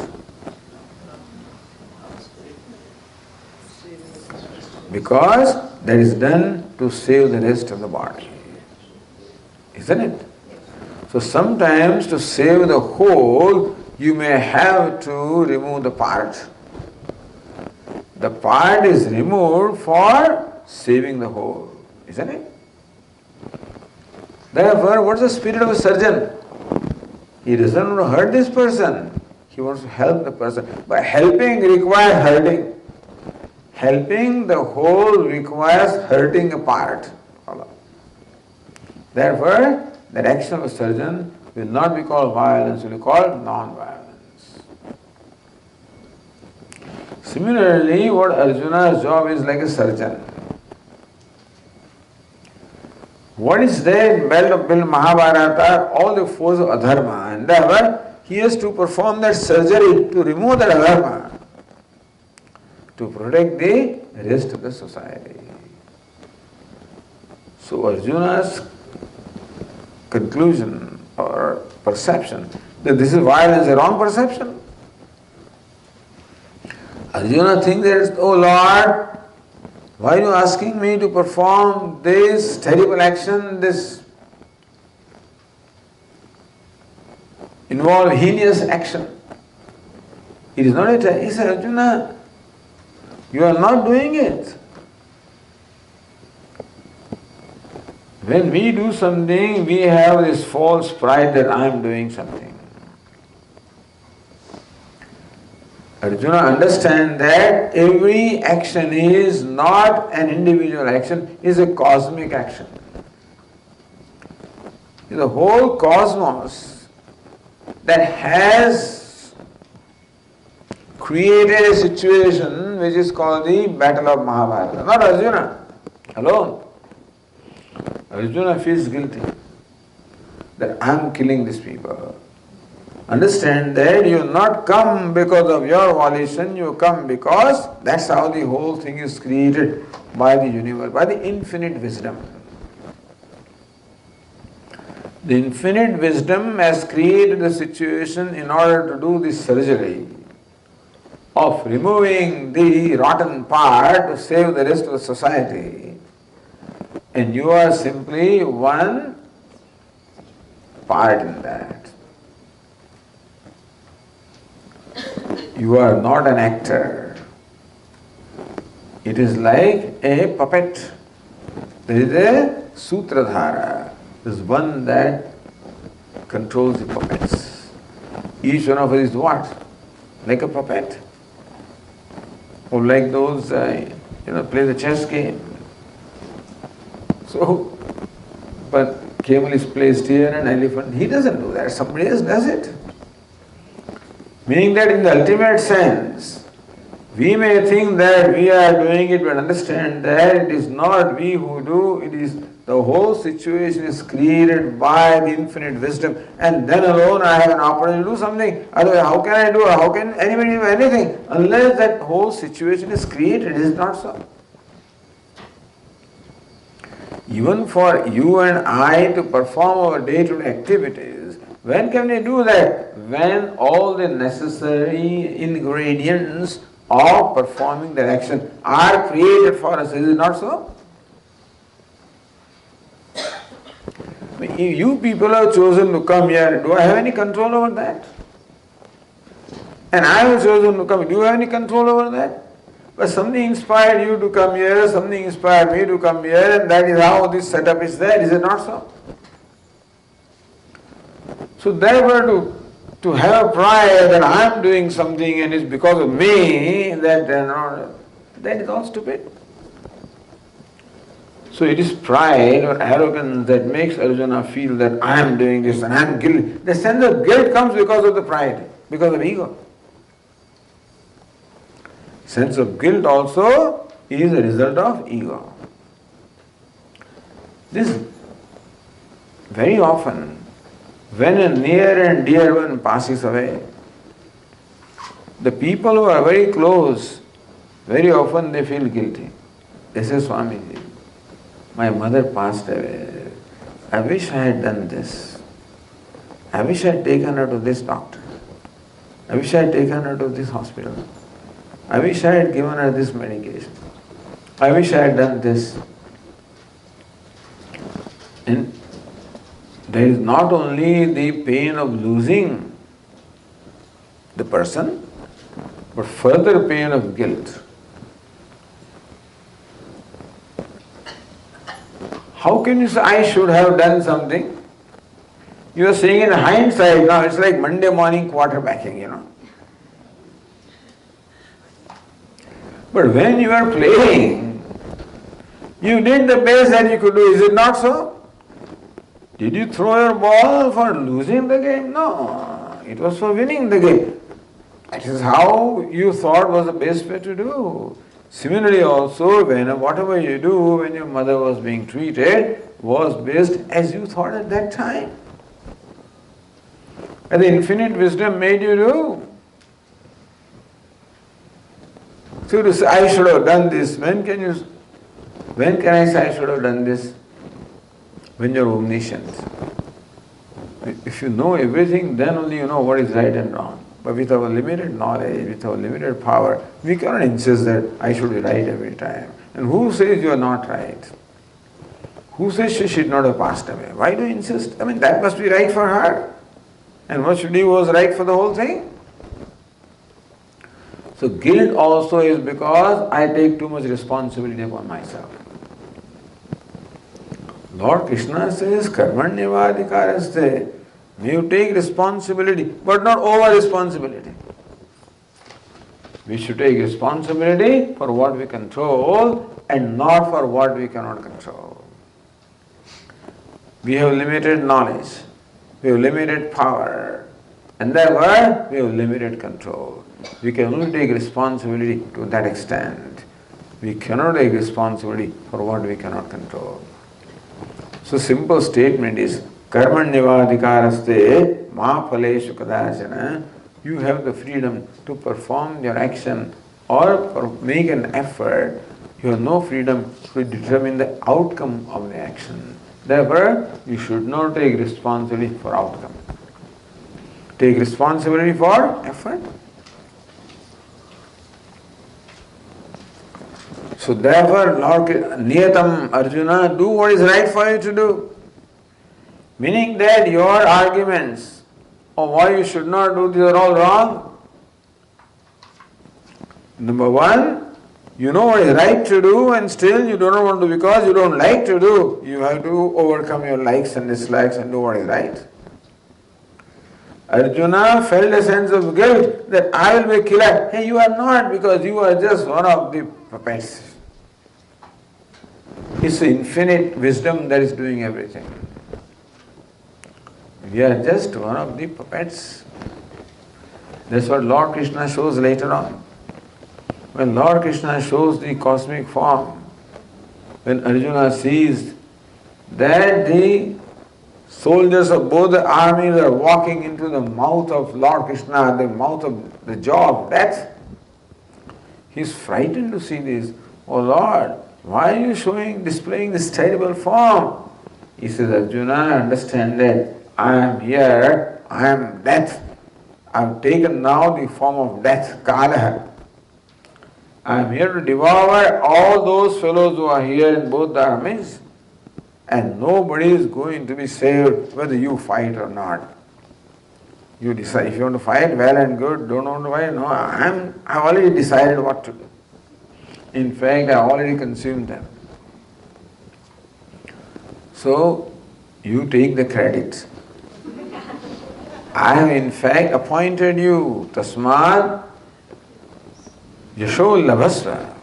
Because that is done to save the rest of the body. Isn't it? So sometimes to save the whole, you may have to remove the part. The part is removed for saving the whole. Isn't it? Therefore, what's the spirit of a surgeon? He doesn't want to hurt this person. He wants to help the person. But helping requires hurting. Helping the whole requires hurting a part. Therefore, that action of a surgeon will not be called violence, it will be called non-violence. Similarly, what Arjuna's job is like a surgeon. What is there in belt of Mahabharata? All the force of adharma, and therefore he has to perform that surgery to remove that adharma, to protect the rest of the society. So Arjuna's conclusion or perception that this is violence, a wrong perception. Arjuna thinks that, oh Lord, why are you asking me to perform this terrible action, this involved heinous action? It is not he said, Arjuna, you are not doing it. When we do something, we have this false pride that I am doing something. Arjuna understands that every action is not an individual action, is a cosmic action. The whole cosmos that has created a situation which is called the Battle of Mahabharata. Not Arjuna alone. Arjuna feels guilty that I am killing these people. Understand that you have not come because of your volition, you come because that's how the whole thing is created by the universe, by the infinite wisdom. The infinite wisdom has created the situation in order to do this surgery of removing the rotten part to save the rest of the society. And you are simply one part in that. You are not an actor. It is like a puppet. There is a sutradhara. There is one that controls the puppets. Each one of us is what? Like a puppet. Or like those, play the chess game. So, but camel is placed here and elephant, he doesn't do that. Somebody else does it. Meaning that in the ultimate sense, we may think that we are doing it, but understand that it is not we who do, it is the whole situation is created by the infinite wisdom, and then alone I have an opportunity to do something. Otherwise, how can I do, or how can anybody do anything unless that whole situation is created? Is it not so? Even for you and I to perform our day-to-day activities, when can we do that? When all the necessary ingredients of performing that action are created for us. Is it not so? You people have chosen to come here. Do I have any control over that? And I have chosen to come. Do you have any control over that? But something inspired you to come here, something inspired me to come here, and that is how this setup is there. Is it not so? So therefore to have a pride that I am doing something and it's because of me that is all stupid. So it is pride or arrogance that makes Arjuna feel that I am doing this and I am guilty. The sense of guilt comes because of the pride, because of ego. Sense of guilt also is a result of ego. This very often, when a near and dear one passes away, the people who are very close, very often they feel guilty. They say, Swamiji, my mother passed away. I wish I had done this. I wish I had taken her to this doctor. I wish I had taken her to this hospital. I wish I had given her this medication. I wish I had done this. And there is not only the pain of losing the person, but further pain of guilt. How can you say, I should have done something? You are saying in hindsight now, it's like Monday morning quarterbacking, But when you are playing, you did the best that you could do, is it not so? Did you throw your ball for losing the game? No, it was for winning the game. That is how you thought was the best way to do. Similarly also, whatever you do when your mother was being treated was best as you thought at that time. And the infinite wisdom made you do. So to say, I should have done this, when can I say I should have done this? When you're omniscient. If you know everything, then only you know what is right and wrong. But with our limited knowledge, with our limited power, we cannot insist that I should be right every time. And who says you are not right? Who says she should not have passed away? Why do you insist? That must be right for her. And what should do was right for the whole thing. So guilt also is because I take too much responsibility upon myself. Lord Krishna says, Karmanyavadikaraste. May you take responsibility, but not over responsibility. We should take responsibility for what we control and not for what we cannot control. We have limited knowledge, we have limited power, and therefore we have limited control. We can only take responsibility to that extent. We cannot take responsibility for what we cannot control. So simple statement is, Karmanyavadikaraste ma phaleshu kadachana. You have the freedom to perform your action or make an effort. You have no freedom to determine the outcome of the action. Therefore, you should not take responsibility for outcome. Take responsibility for effort. So therefore, Lord Niyatam Arjuna, do what is right for you to do. Meaning that your arguments of why you should not do this are all wrong. Number one, you know what is right to do and still you do not want to because you don't like to do. You have to overcome your likes and dislikes and do what is right. Arjuna felt a sense of guilt that I will be killer. Hey, you are not, because you are just one of the puppets. It's the infinite wisdom that is doing everything. We are just one of the puppets. That's what Lord Krishna shows later on. When Lord Krishna shows the cosmic form, when Arjuna sees that the soldiers of both the armies are walking into the mouth of Lord Krishna, the mouth of the jaw of death, he is frightened to see this. Oh Lord, why are you displaying this terrible form? He says, Arjuna, understand that I am here, I am death. I have taken now the form of death, Kala. I am here to devour all those fellows who are here in both the armies, and nobody is going to be saved whether you fight or not. You decide. If you want to fight, well and good. Don't want to fight, no, I have already decided what to do. In fact, I already consumed them. So, you take the credit. I have in fact appointed you. Tasmad Yasho Labhasva.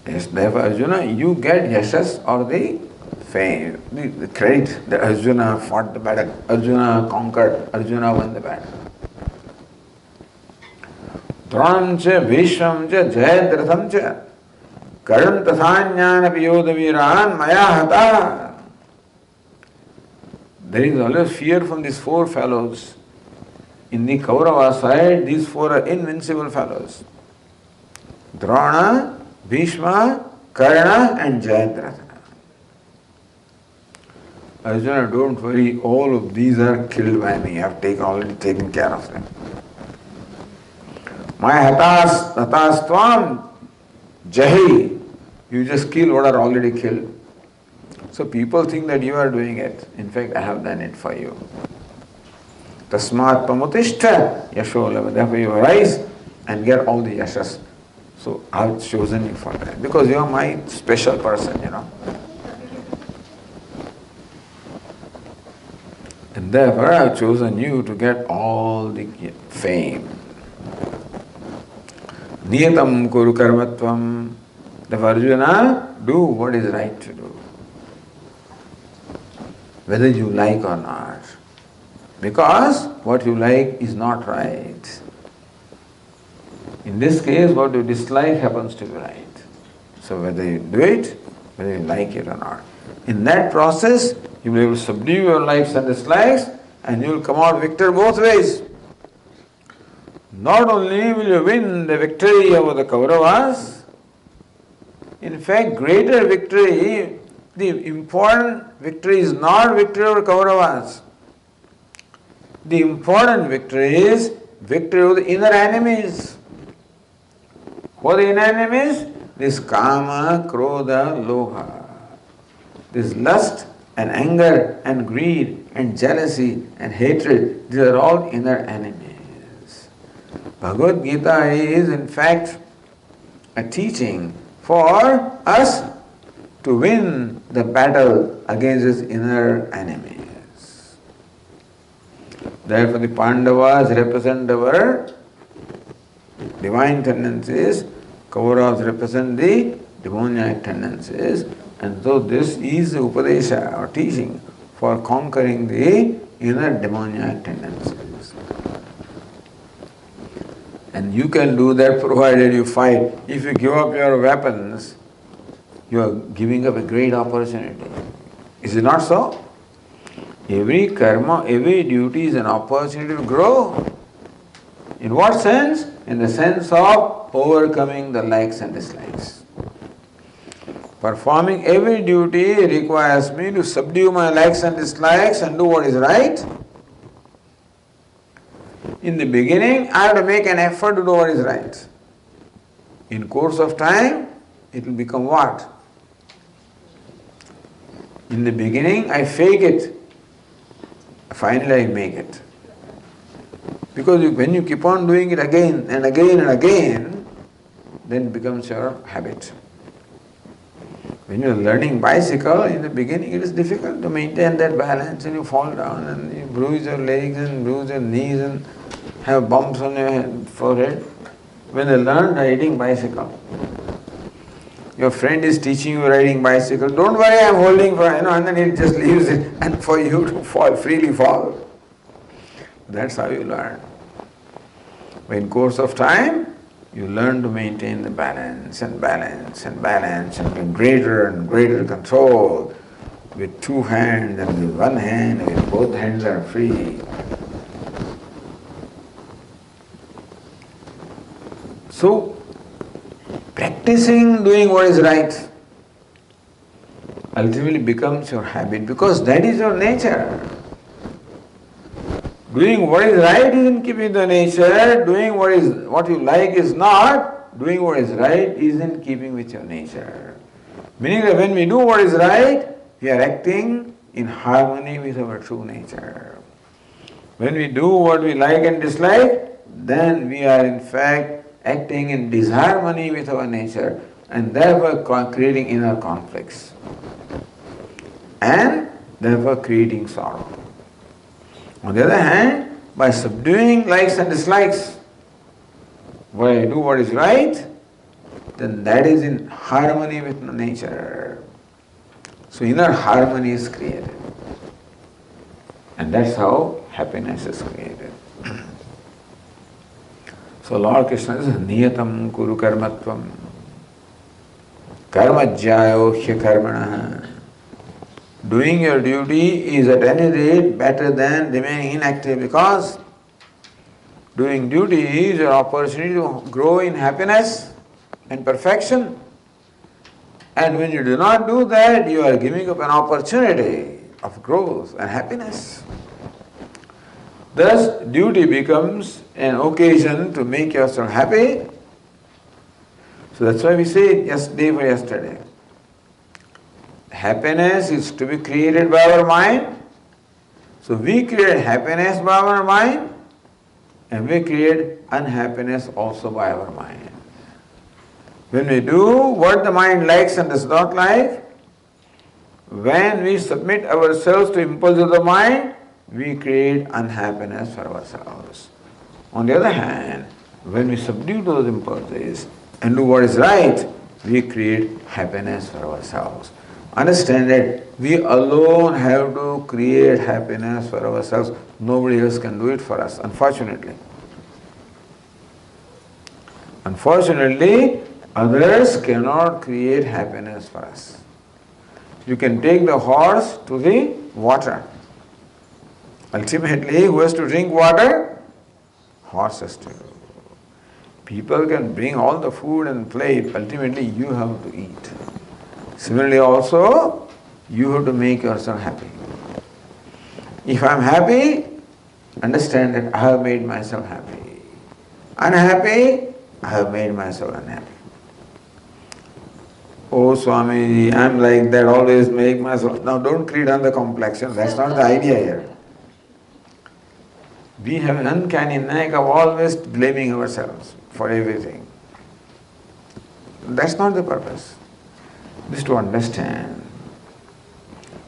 Yes, therefore Arjuna, you get yashas or the fame, the credit that Arjuna fought the battle, Arjuna conquered, Arjuna won the battle. Dronam cha, Bhishmam cha, Jayadratham cha, Karan tathanyana piyodaviran maya hata. There is always fear from these four fellows. In the Kaurava side, these four are invincible fellows. Drona, Bhishma, Karna and Jayadratha. Arjuna, don't worry, all of these are killed by me. I have already taken care of them. My hatas tvam jahi. You just kill what are already killed. So people think that you are doing it. In fact, I have done it for you. Tasmat pamutishta yasholava. Therefore you rise and get all the yashas. So I have chosen you for that. Because you are my special person, And therefore I have chosen you to get all the fame. Niyatam kuru karmatvam. Therefore Arjuna, do what is right to do. Whether you like or not. Because what you like is not right. In this case, what you dislike happens to be right. So whether you do it, whether you like it or not. In that process, you will be able to subdue your likes and dislikes, and you will come out victor both ways. Not only will you win the victory over the Kauravas, in fact, greater victory, the important victory is not victory over Kauravas. The important victory is victory over the inner enemies. What are the inner enemies? This kama, krodha, loha. This lust and anger and greed and jealousy and hatred, these are all inner enemies. Bhagavad Gita is in fact a teaching for us to win the battle against these inner enemies. Therefore the Pandavas represent our divine tendencies, Kauravas represent the demoniac tendencies, and so this is the Upadesha or teaching for conquering the inner demoniac tendencies. And you can do that provided you fight. If you give up your weapons, you are giving up a great opportunity. Is it not so? Every karma, every duty is an opportunity to grow. In what sense? In the sense of overcoming the likes and dislikes. Performing every duty requires me to subdue my likes and dislikes and do what is right. In the beginning, I have to make an effort to do what is right. In course of time, it will become what? In the beginning, I fake it. Finally, I make it. Because when you keep on doing it again and again and again, then it becomes your habit. When you are learning bicycle, in the beginning it is difficult to maintain that balance, and you fall down and you bruise your legs and bruise your knees and have bumps on your forehead. When you learn riding bicycle, your friend is teaching you riding bicycle, don't worry, I am holding for, and then he just leaves it, and for you to fall, freely fall. That's how you learn. But in course of time, you learn to maintain the balance and balance and balance and in greater and greater control with two hands and with one hand, and with both hands are free. So, practicing doing what is right ultimately becomes your habit, because that is your nature. Doing what is right is in keeping the nature, doing what you like is not, doing what is right is in keeping with your nature. Meaning that when we do what is right, we are acting in harmony with our true nature. When we do what we like and dislike, then we are in fact acting in disharmony with our nature, and therefore creating inner conflicts, and therefore creating sorrow. On the other hand, by subduing likes and dislikes, when I do what is right, then that is in harmony with nature. So inner harmony is created. And that's how happiness is created. So Lord Krishna says, Niyatam kuru karmatvam karmajyayo hya karmana. Doing your duty is at any rate better than remaining inactive, because doing duty is your opportunity to grow in happiness and perfection. And when you do not do that, you are giving up an opportunity of growth and happiness. Thus, duty becomes an occasion to make yourself happy. So that's why we say yesterday for yesterday. Happiness is to be created by our mind. So we create happiness by our mind, and we create unhappiness also by our mind. When we do what the mind likes and does not like, when we submit ourselves to impulses of the mind, we create unhappiness for ourselves. On the other hand, when we subdue those impulses and do what is right, we create happiness for ourselves. Understand that we alone have to create happiness for ourselves. Nobody else can do it for us, unfortunately. Unfortunately, others cannot create happiness for us. You can take the horse to the water. Ultimately, who has to drink water? Horse has to. People can bring all the food and plate, ultimately you have to eat. Similarly also, you have to make yourself happy. If I am happy, understand that I have made myself happy. Unhappy, I have made myself unhappy. Oh Swami, I am like that, always make myself... Now don't create on the complexion, that's not the idea here. We have an uncanny knack of always blaming ourselves for everything. That's not the purpose. Just to understand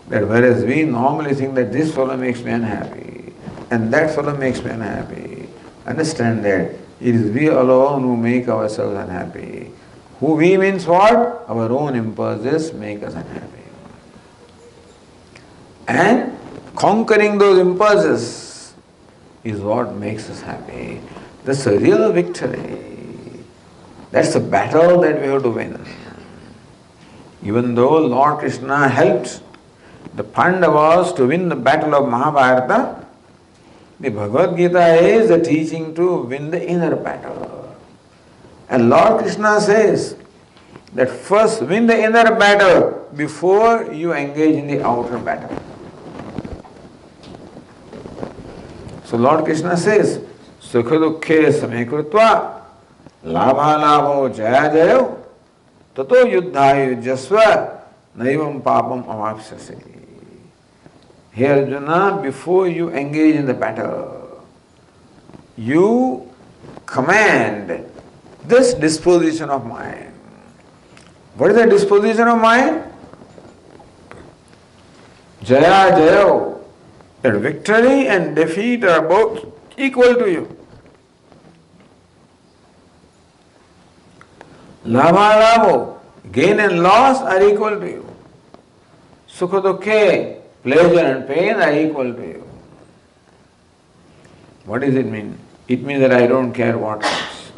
that whereas we normally think that this fellow makes me unhappy and that fellow makes me unhappy, understand that it is we alone who make ourselves unhappy. Who we means what? Our own impulses make us unhappy. And conquering those impulses is what makes us happy. That's a real victory. That's a battle that we have to win. Even though Lord Krishna helped the Pandavas to win the battle of Mahabharata, the Bhagavad Gita is a teaching to win the inner battle. And Lord Krishna says that first win the inner battle before you engage in the outer battle. So Lord Krishna says, Sukha dukkhe samekrutva labha labho jaya jayo tato yuddhaya yujyasva naivam papam avapsase. Here Arjuna, before you engage in the battle, you command this disposition of mind. What is the disposition of mind? Jaya jayo. That victory and defeat are both equal to you. Labha labho, gain and loss are equal to you. Sukha dukkhe, pleasure and pain are equal to you. What does it mean? It means that I don't care what comes.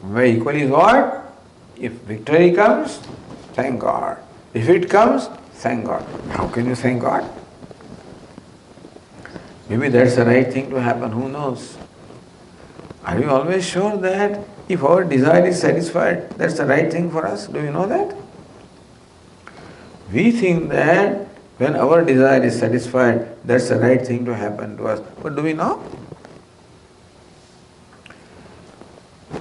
Very equal is what? If victory comes, thank God. If it comes, thank God. How can you thank God? Maybe that's the right thing to happen, who knows? Are you always sure that if our desire is satisfied, that's the right thing for us? Do you know that? We think that when our desire is satisfied, that's the right thing to happen to us. But do we know?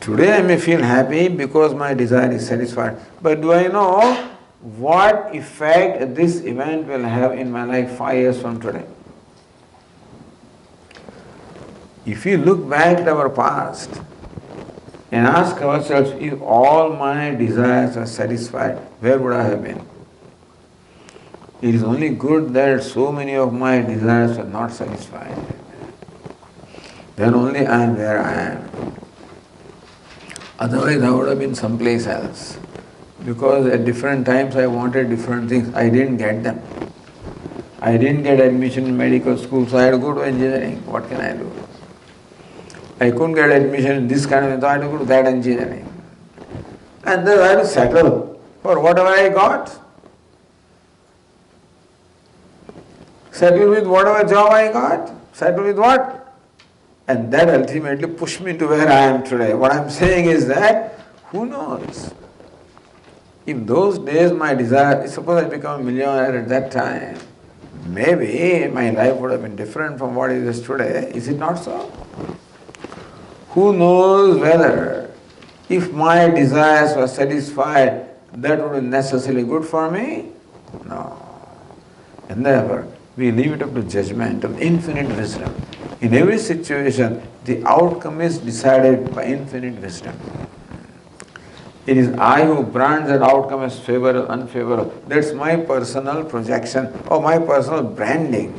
Today I may feel happy because my desire is satisfied. But do I know what effect this event will have in my life 5 years from today? If we look back at our past and ask ourselves, if all my desires are satisfied, where would I have been? It is only good that so many of my desires are not satisfied. Then only I am where I am. Otherwise I would have been someplace else. Because at different times I wanted different things. I didn't get them. I didn't get admission in medical school, so I had to go to engineering. What can I do? I couldn't get admission in this kind of thing, so I had to go to that engineering. And then I had to settle for whatever I got. Settle with whatever job I got. Settle with what? And that ultimately pushed me to where I am today. What I am saying is that, who knows? If those days my desire, suppose I become a millionaire at that time, maybe my life would have been different from what it is today. Is it not so? Who knows whether, if my desires were satisfied, that would be necessarily good for me? No. And therefore, we leave it up to judgment of infinite wisdom. In every situation, the outcome is decided by infinite wisdom. It is I who brands that outcome as favorable, unfavorable. That's my personal projection or my personal branding.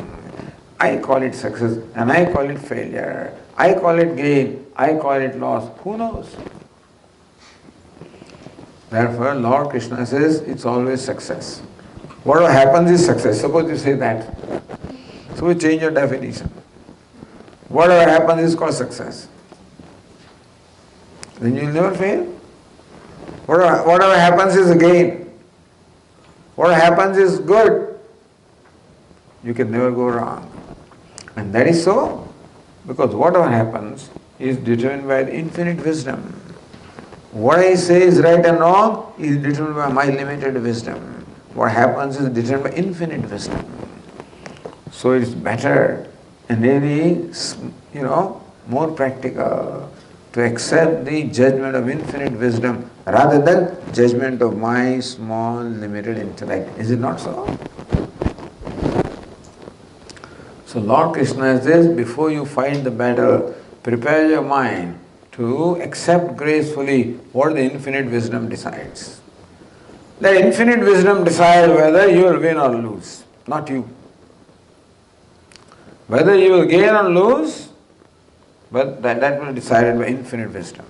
I call it success and I call it failure. I call it gain, I call it loss. Who knows? Therefore, Lord Krishna says it's always success. Whatever happens is success. Suppose you say that. So we change your definition. Whatever happens is called success. Then you will never fail. Whatever happens is a gain. Whatever happens is good. You can never go wrong. And that is so because whatever happens is determined by the infinite wisdom. What I say is right and wrong is determined by my limited wisdom. What happens is determined by infinite wisdom. So it's better and really, more practical to accept the judgment of infinite wisdom rather than judgment of my small limited intellect. Is it not so? So Lord Krishna says, before you fight the battle, prepare your mind to accept gracefully what the infinite wisdom decides. Let infinite wisdom decide whether you will win or lose, not you. Whether you will gain or lose, but that will be decided by infinite wisdom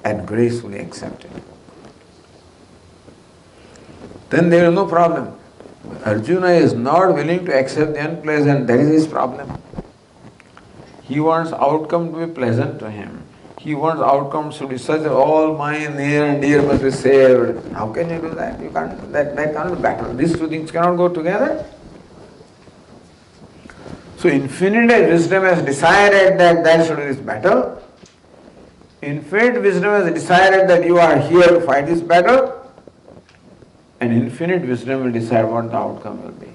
and gracefully accepted. Then there is no problem. Arjuna is not willing to accept the unpleasant, that is his problem. He wants outcome to be pleasant to him. He wants outcomes to be such that all mine near and dear must be saved. How can you do that? You can't, that can't be battle. These two things cannot go together. So infinite wisdom has decided that should be this battle. Infinite wisdom has decided that you are here to fight this battle. And infinite wisdom will decide what the outcome will be.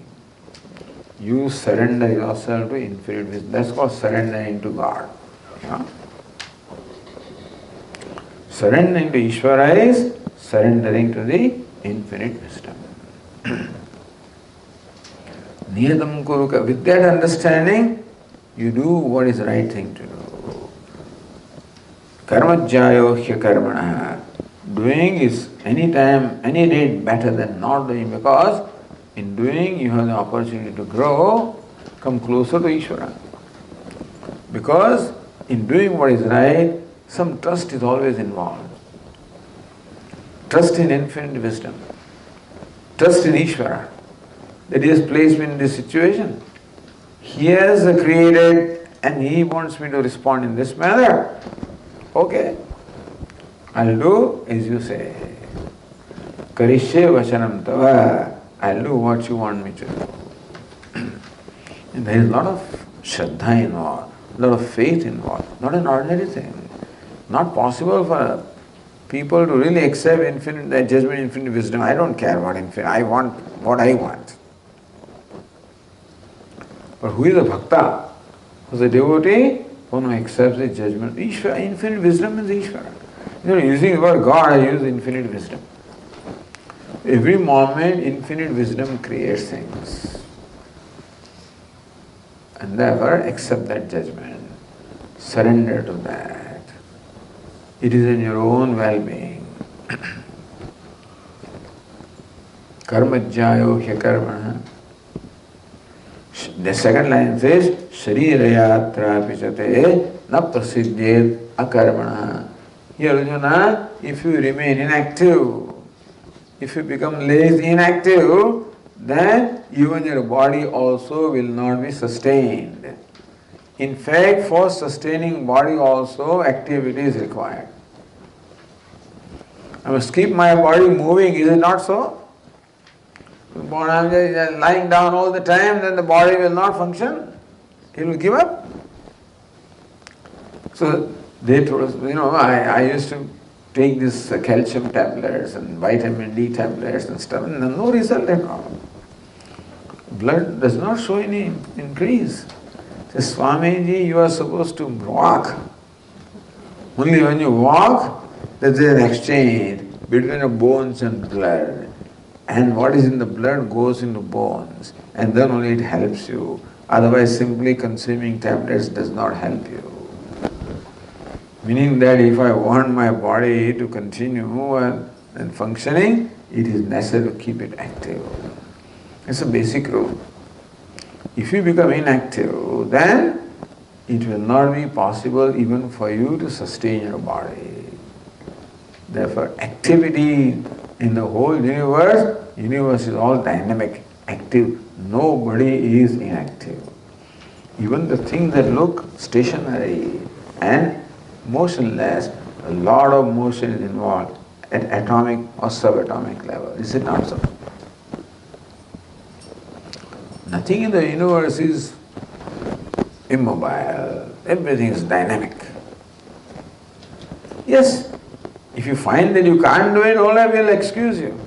You surrender yourself to infinite wisdom. That's called surrendering to God. Yeah? Surrendering to Ishvara is surrendering to the infinite wisdom. Niyatam kuruka. With that understanding, you do what is the right thing to do. Karmajjayo hya karmana. Doing is any time, any day better than not doing, because in doing you have the opportunity to grow, come closer to Ishvara. Because in doing what is right, some trust is always involved. Trust in infinite wisdom. Trust in Ishvara. That He has placed me in this situation. He has created and He wants me to respond in this manner. Okay, I'll do as you say. Karishye vachanam tava. I'll do what you want me to do. And there is a lot of shraddha involved, a lot of faith involved. Not an ordinary thing. Not possible for people to really accept infinite, that judgment, infinite wisdom. I don't care what infinite, I want what I want. But who is a bhakta? Who is a devotee? One who accepts the judgment. Ishvara, infinite wisdom is Ishvara. Using the word God, I use infinite wisdom. Every moment, infinite wisdom creates things. And therefore, accept that judgment. Surrender to that. It is in your own well-being. Karmajjayo hya karmana. The second line says, Sharirayatra pichate na prasiddhyet akarmana. Here Arjuna, if you remain inactive, if you become lazy, inactive, then even your body also will not be sustained. In fact, for sustaining body also, activity is required. I must keep my body moving, is it not so? If I am just lying down all the time, then the body will not function. It will give up. So they told us, I used to take these calcium tablets and vitamin D tablets and stuff, and no result at all. Blood does not show any increase. Says, Swamiji, you are supposed to walk. Only when you walk, there is an exchange between the bones and blood. And what is in the blood goes into bones, and then only it helps you. Otherwise, simply consuming tablets does not help you. Meaning that if I want my body to continue and functioning, it is necessary to keep it active. It's a basic rule. If you become inactive, then it will not be possible even for you to sustain your body. Therefore, activity in the whole universe is all dynamic, active. Nobody is inactive. Even the things that look stationary and motionless, a lot of motion is involved at atomic or subatomic level. Is it not so? Nothing in the universe is immobile. Everything is dynamic. Yes, if you find that you can't do it, all I will excuse you.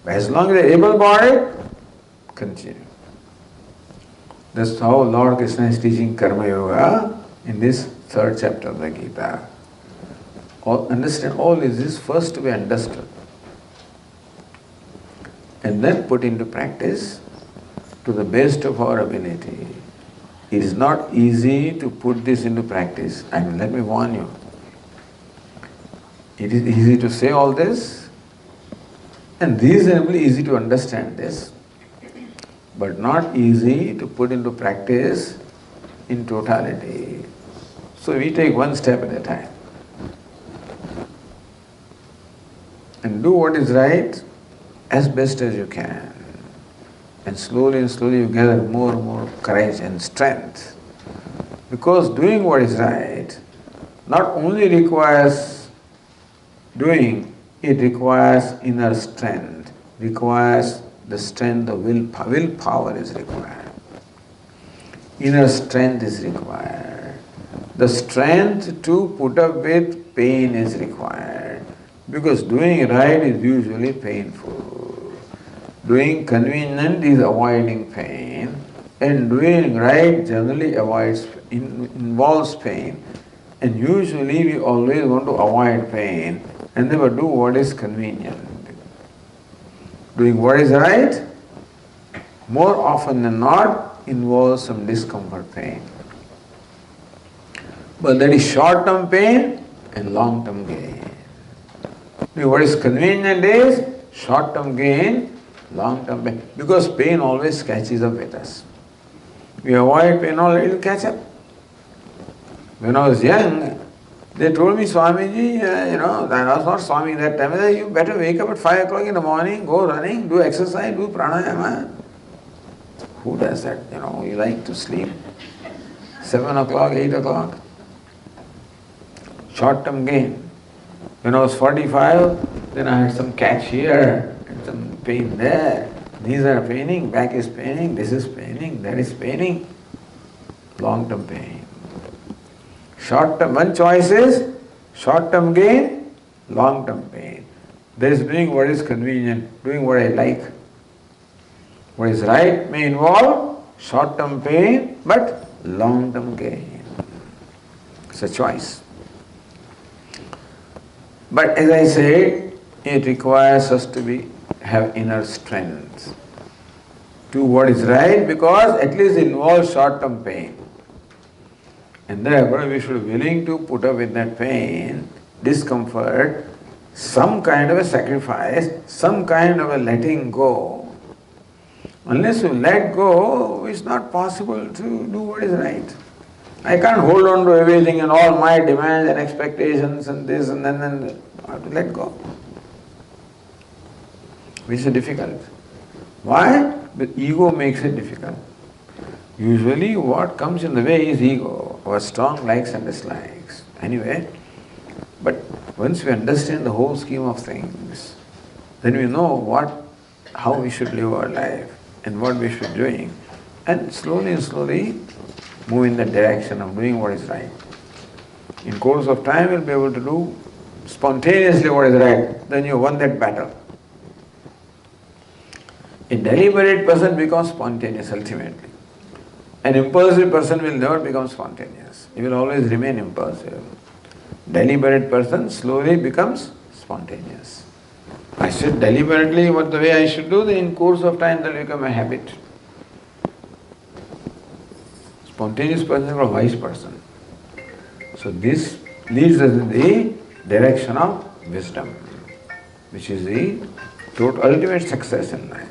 But as long as you are able-bodied, continue. That's how Lord Krishna is teaching Karma Yoga in this third chapter of the Gita. Understand all this is first to be understood and then put into practice to the best of our ability. It is not easy to put this into practice. Let me warn you. It is easy to say all this and reasonably easy to understand this, but not easy to put into practice in totality. So we take one step at a time and do what is right as best as you can. And slowly you gather more and more courage and strength. Because doing what is right not only requires doing, it requires inner strength, requires the strength of willpower. Willpower is required. Inner strength is required. The strength to put up with pain is required. Because doing right is usually painful. Doing convenient is avoiding pain. And doing right generally involves pain. And usually we always want to avoid pain and never do what is convenient. Doing what is right, more often than not, involves some discomfort, pain. But that is short-term pain and long-term gain. Doing what is convenient is short-term gain, long-term pain. Because pain always catches up with us. We avoid pain, it will catch up. When I was young, they told me, Swamiji, I was not Swami that time, they said, you better wake up at 5 o'clock in the morning, go running, do exercise, do pranayama. Who does that? You like to sleep 7 o'clock, 8 o'clock. Short-term gain. When I was 45, then I had some catch here and some pain there. Knees are paining, back is paining, this is paining, that is paining. Long-term pain. Short-term, one choice is short-term gain, long-term pain. There is doing what is convenient, doing what I like. What is right may involve short-term pain, but long-term gain. It's a choice. But as I said, it requires us to have inner strength. Do what is right because at least it involves short-term pain. And therefore we should be willing to put up with that pain, discomfort, some kind of a sacrifice, some kind of a letting go. Unless you let go, it's not possible to do what is right. I can't hold on to everything and all my demands and expectations and this and then I have to let go. Which is difficult. Why? The ego makes it difficult. Usually what comes in the way is ego, our strong likes and dislikes. Anyway, but once we understand the whole scheme of things, then we know how we should live our life and what we should be doing, and slowly move in the direction of doing what is right. In course of time we'll be able to do spontaneously what is right, then you won that battle. A deliberate person becomes spontaneous ultimately. An impulsive person will never become spontaneous. He will always remain impulsive. Deliberate person slowly becomes spontaneous. I said deliberately what the way I should do, then in course of time that will become a habit. Spontaneous person is a wise person. So this leads us in the direction of wisdom, which is the ultimate success in life.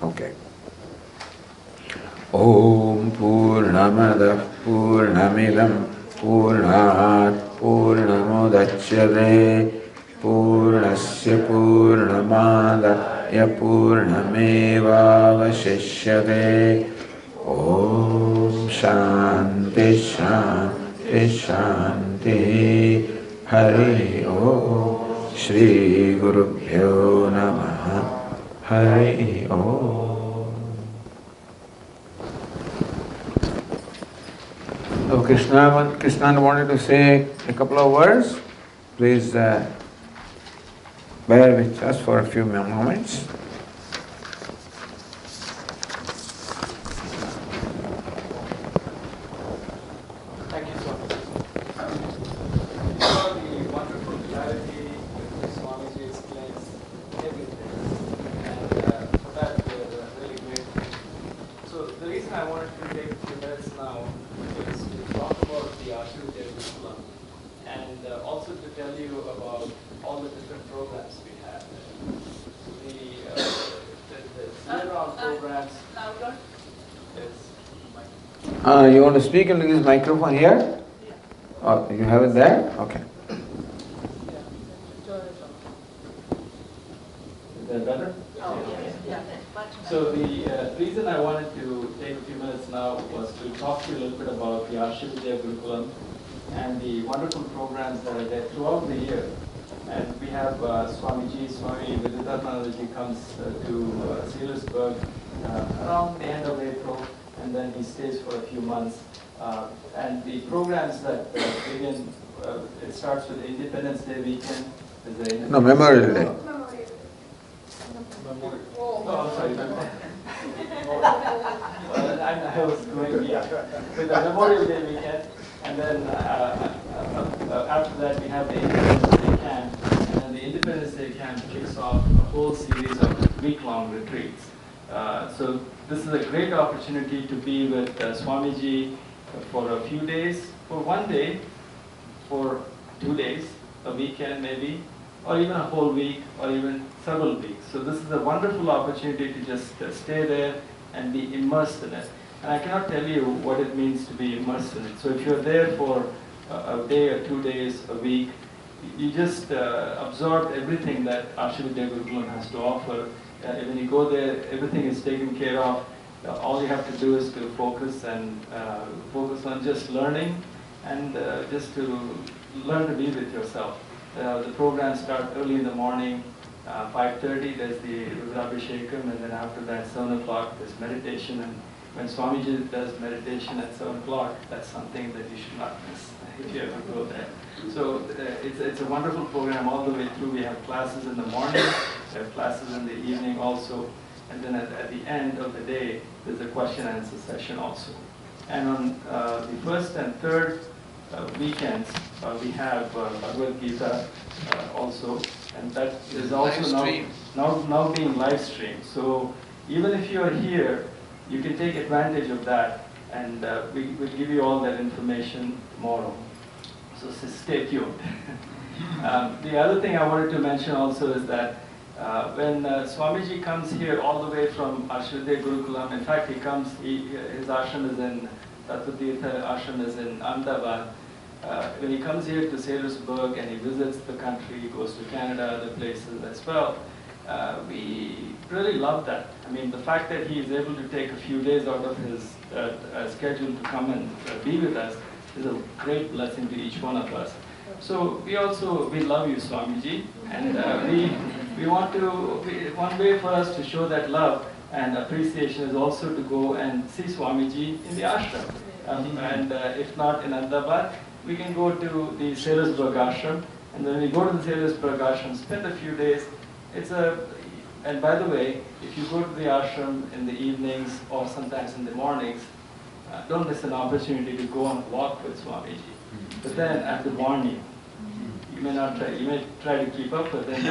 Okay. Om Purnamada Purnamidam Purnat Purnamudachyate Purnasya Purnamadaya Purnameva Vashishyate. Om Shanti Shanti Shanti. Hari Om. Shri Gurubhyo Namaha. Hari Om. So Krishna wanted to say a couple of words. Please bear with us for a few moments. Thank you, Swami. You saw the wonderful clarity with which Swamiji explains everything, and for that we're really grateful. So the reason I wanted to take a few minutes now is to talk about the Ashurja Gurukula, and also to tell you about all the different programs we have. The year-round programs is. You want to speak into this microphone here? Oh, you have it there? Okay. Is that better? So the reason I wanted to take a few minutes now was to talk to you a little bit about the Ashurja Gurukulam and the wonderful programs that are there throughout the year. And we have Swami Viditatmananda comes to Salisbury around the end of April, and then he stays for a few months. And the programs that begin, it starts with Independence Day weekend. Memorial Day. Oh, I'm sorry. I was going, with the Memorial Day weekend, and then after that we have the Independence Day camp, and then the Independence Day camp kicks off a whole series of week-long retreats. So this is a great opportunity to be with Swamiji for a few days, for one day, for 2 days, a weekend maybe, or even a whole week, or even several weeks. So this is a wonderful opportunity to just stay there and be immersed in it. And I cannot tell you what it means to be immersed in it. So if you're there for a day or 2 days, a week, you just absorb everything that Ashurja Gurukulam has to offer. When you go there, everything is taken care of. All you have to do is to focus on just learning and just to learn to be with yourself. The programs start early in the morning, 5:30 there's the Rudrabhishekam, and then after that 7 o'clock there's meditation. And when Swamiji does meditation at 7 o'clock, that's something that you should not miss if you ever go there. So it's a wonderful program all the way through. We have classes in the morning, we have classes in the evening also, and then at the end of the day there's a question and answer session also. And on the first and third weekends we have Bhagawad Gita also, and that is also now being live streamed. So even if you are here, you can take advantage of that, and we will give you all that information tomorrow. So stay tuned. The other thing I wanted to mention also is that When Swamiji comes here all the way from Ashwade Gurukulam, in fact he comes, his ashram is in, Tattvatirtha ashram is in Ahmedabad. When he comes here to Salisbury and he visits the country, he goes to Canada, other places as well, we really love that. I mean, the fact that he is able to take a few days out of his schedule to come and be with us is a great blessing to each one of us. So we love you, Swamiji, and we want to, one way for us to show that love and appreciation is also to go and see Swamiji in the ashram. And if not in Ahmedabad, we can go to the Salisbury ashram, and when we go to the Salisbury ashram, spend a few days. And by the way, if you go to the ashram in the evenings or sometimes in the mornings, don't miss an opportunity to go and walk with Swamiji. But then at the morning, you may try to keep up with him,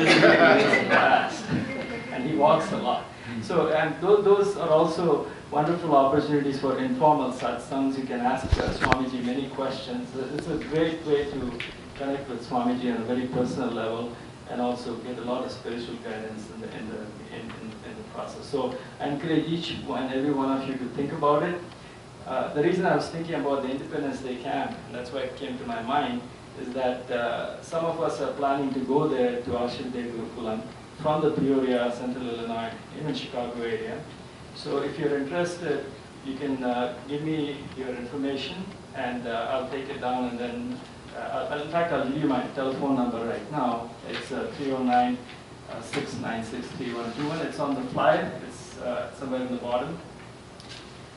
and he walks a lot. So, and those are also wonderful opportunities for informal satsangs. You can ask Swamiji many questions. It's a great way to connect with Swamiji on a very personal level, and also get a lot of spiritual guidance in the process. So I encourage each and every one of you to think about it. The reason I was thinking about the Independence Day camp, and that's why it came to my mind, is that some of us are planning to go there to Ashwade Gurukulam from the Peoria, Central Illinois, even Chicago area. So if you're interested, you can give me your information, and I'll take it down, and then in fact, I'll give you my telephone number right now. It's 309-696-3121. It's on the flyer. It's somewhere in the bottom.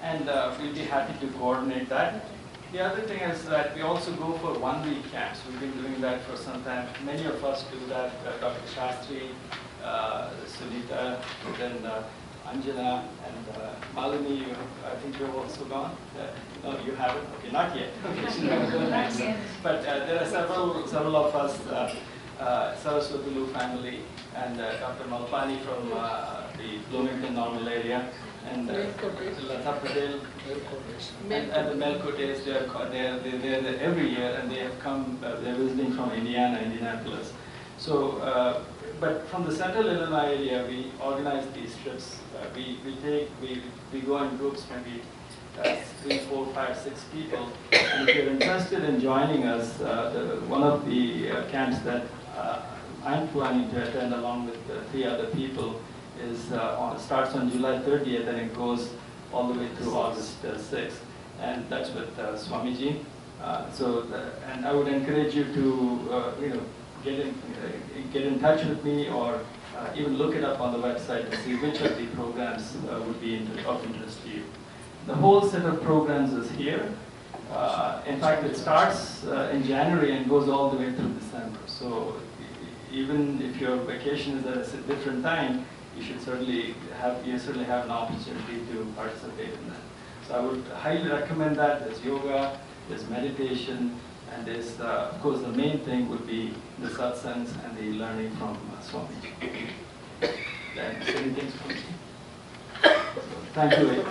And we'll be happy to coordinate that. The other thing is that we also go for one-week camps. We've been doing that for some time. Many of us do that. Dr. Shastri, Sunita, then Anjana, and Malini, I think you've also gone. No, you haven't? Okay, not yet. Okay, but there are several of us, Saraswatiji family, and Dr. Malpani from the Bloomington Normal area, and Lata Patel, and the Melkotes, they're there every year, and they have come, they're visiting from Indianapolis. So, but from the Central Illinois area, we organize these trips. We go in groups, maybe 3, 4, 5, 6 people. And if you're interested in joining us, one of the camps that I'm planning to attend along with 3 other people is starts on July 30th, and it goes all the way through August 6th. And that's with Swamiji. And I would encourage you to get in touch with me, or even look it up on the website to see which of the programs would be of interest to you. The whole set of programs is here. In fact, it starts in January and goes all the way through December. So even if your vacation is at a different time, you certainly have an opportunity to participate in that. So I would highly recommend that. There's yoga, there's meditation, and there's, of course, the main thing would be the satsangs and the learning from Swami. Then, anything from me? Thank you.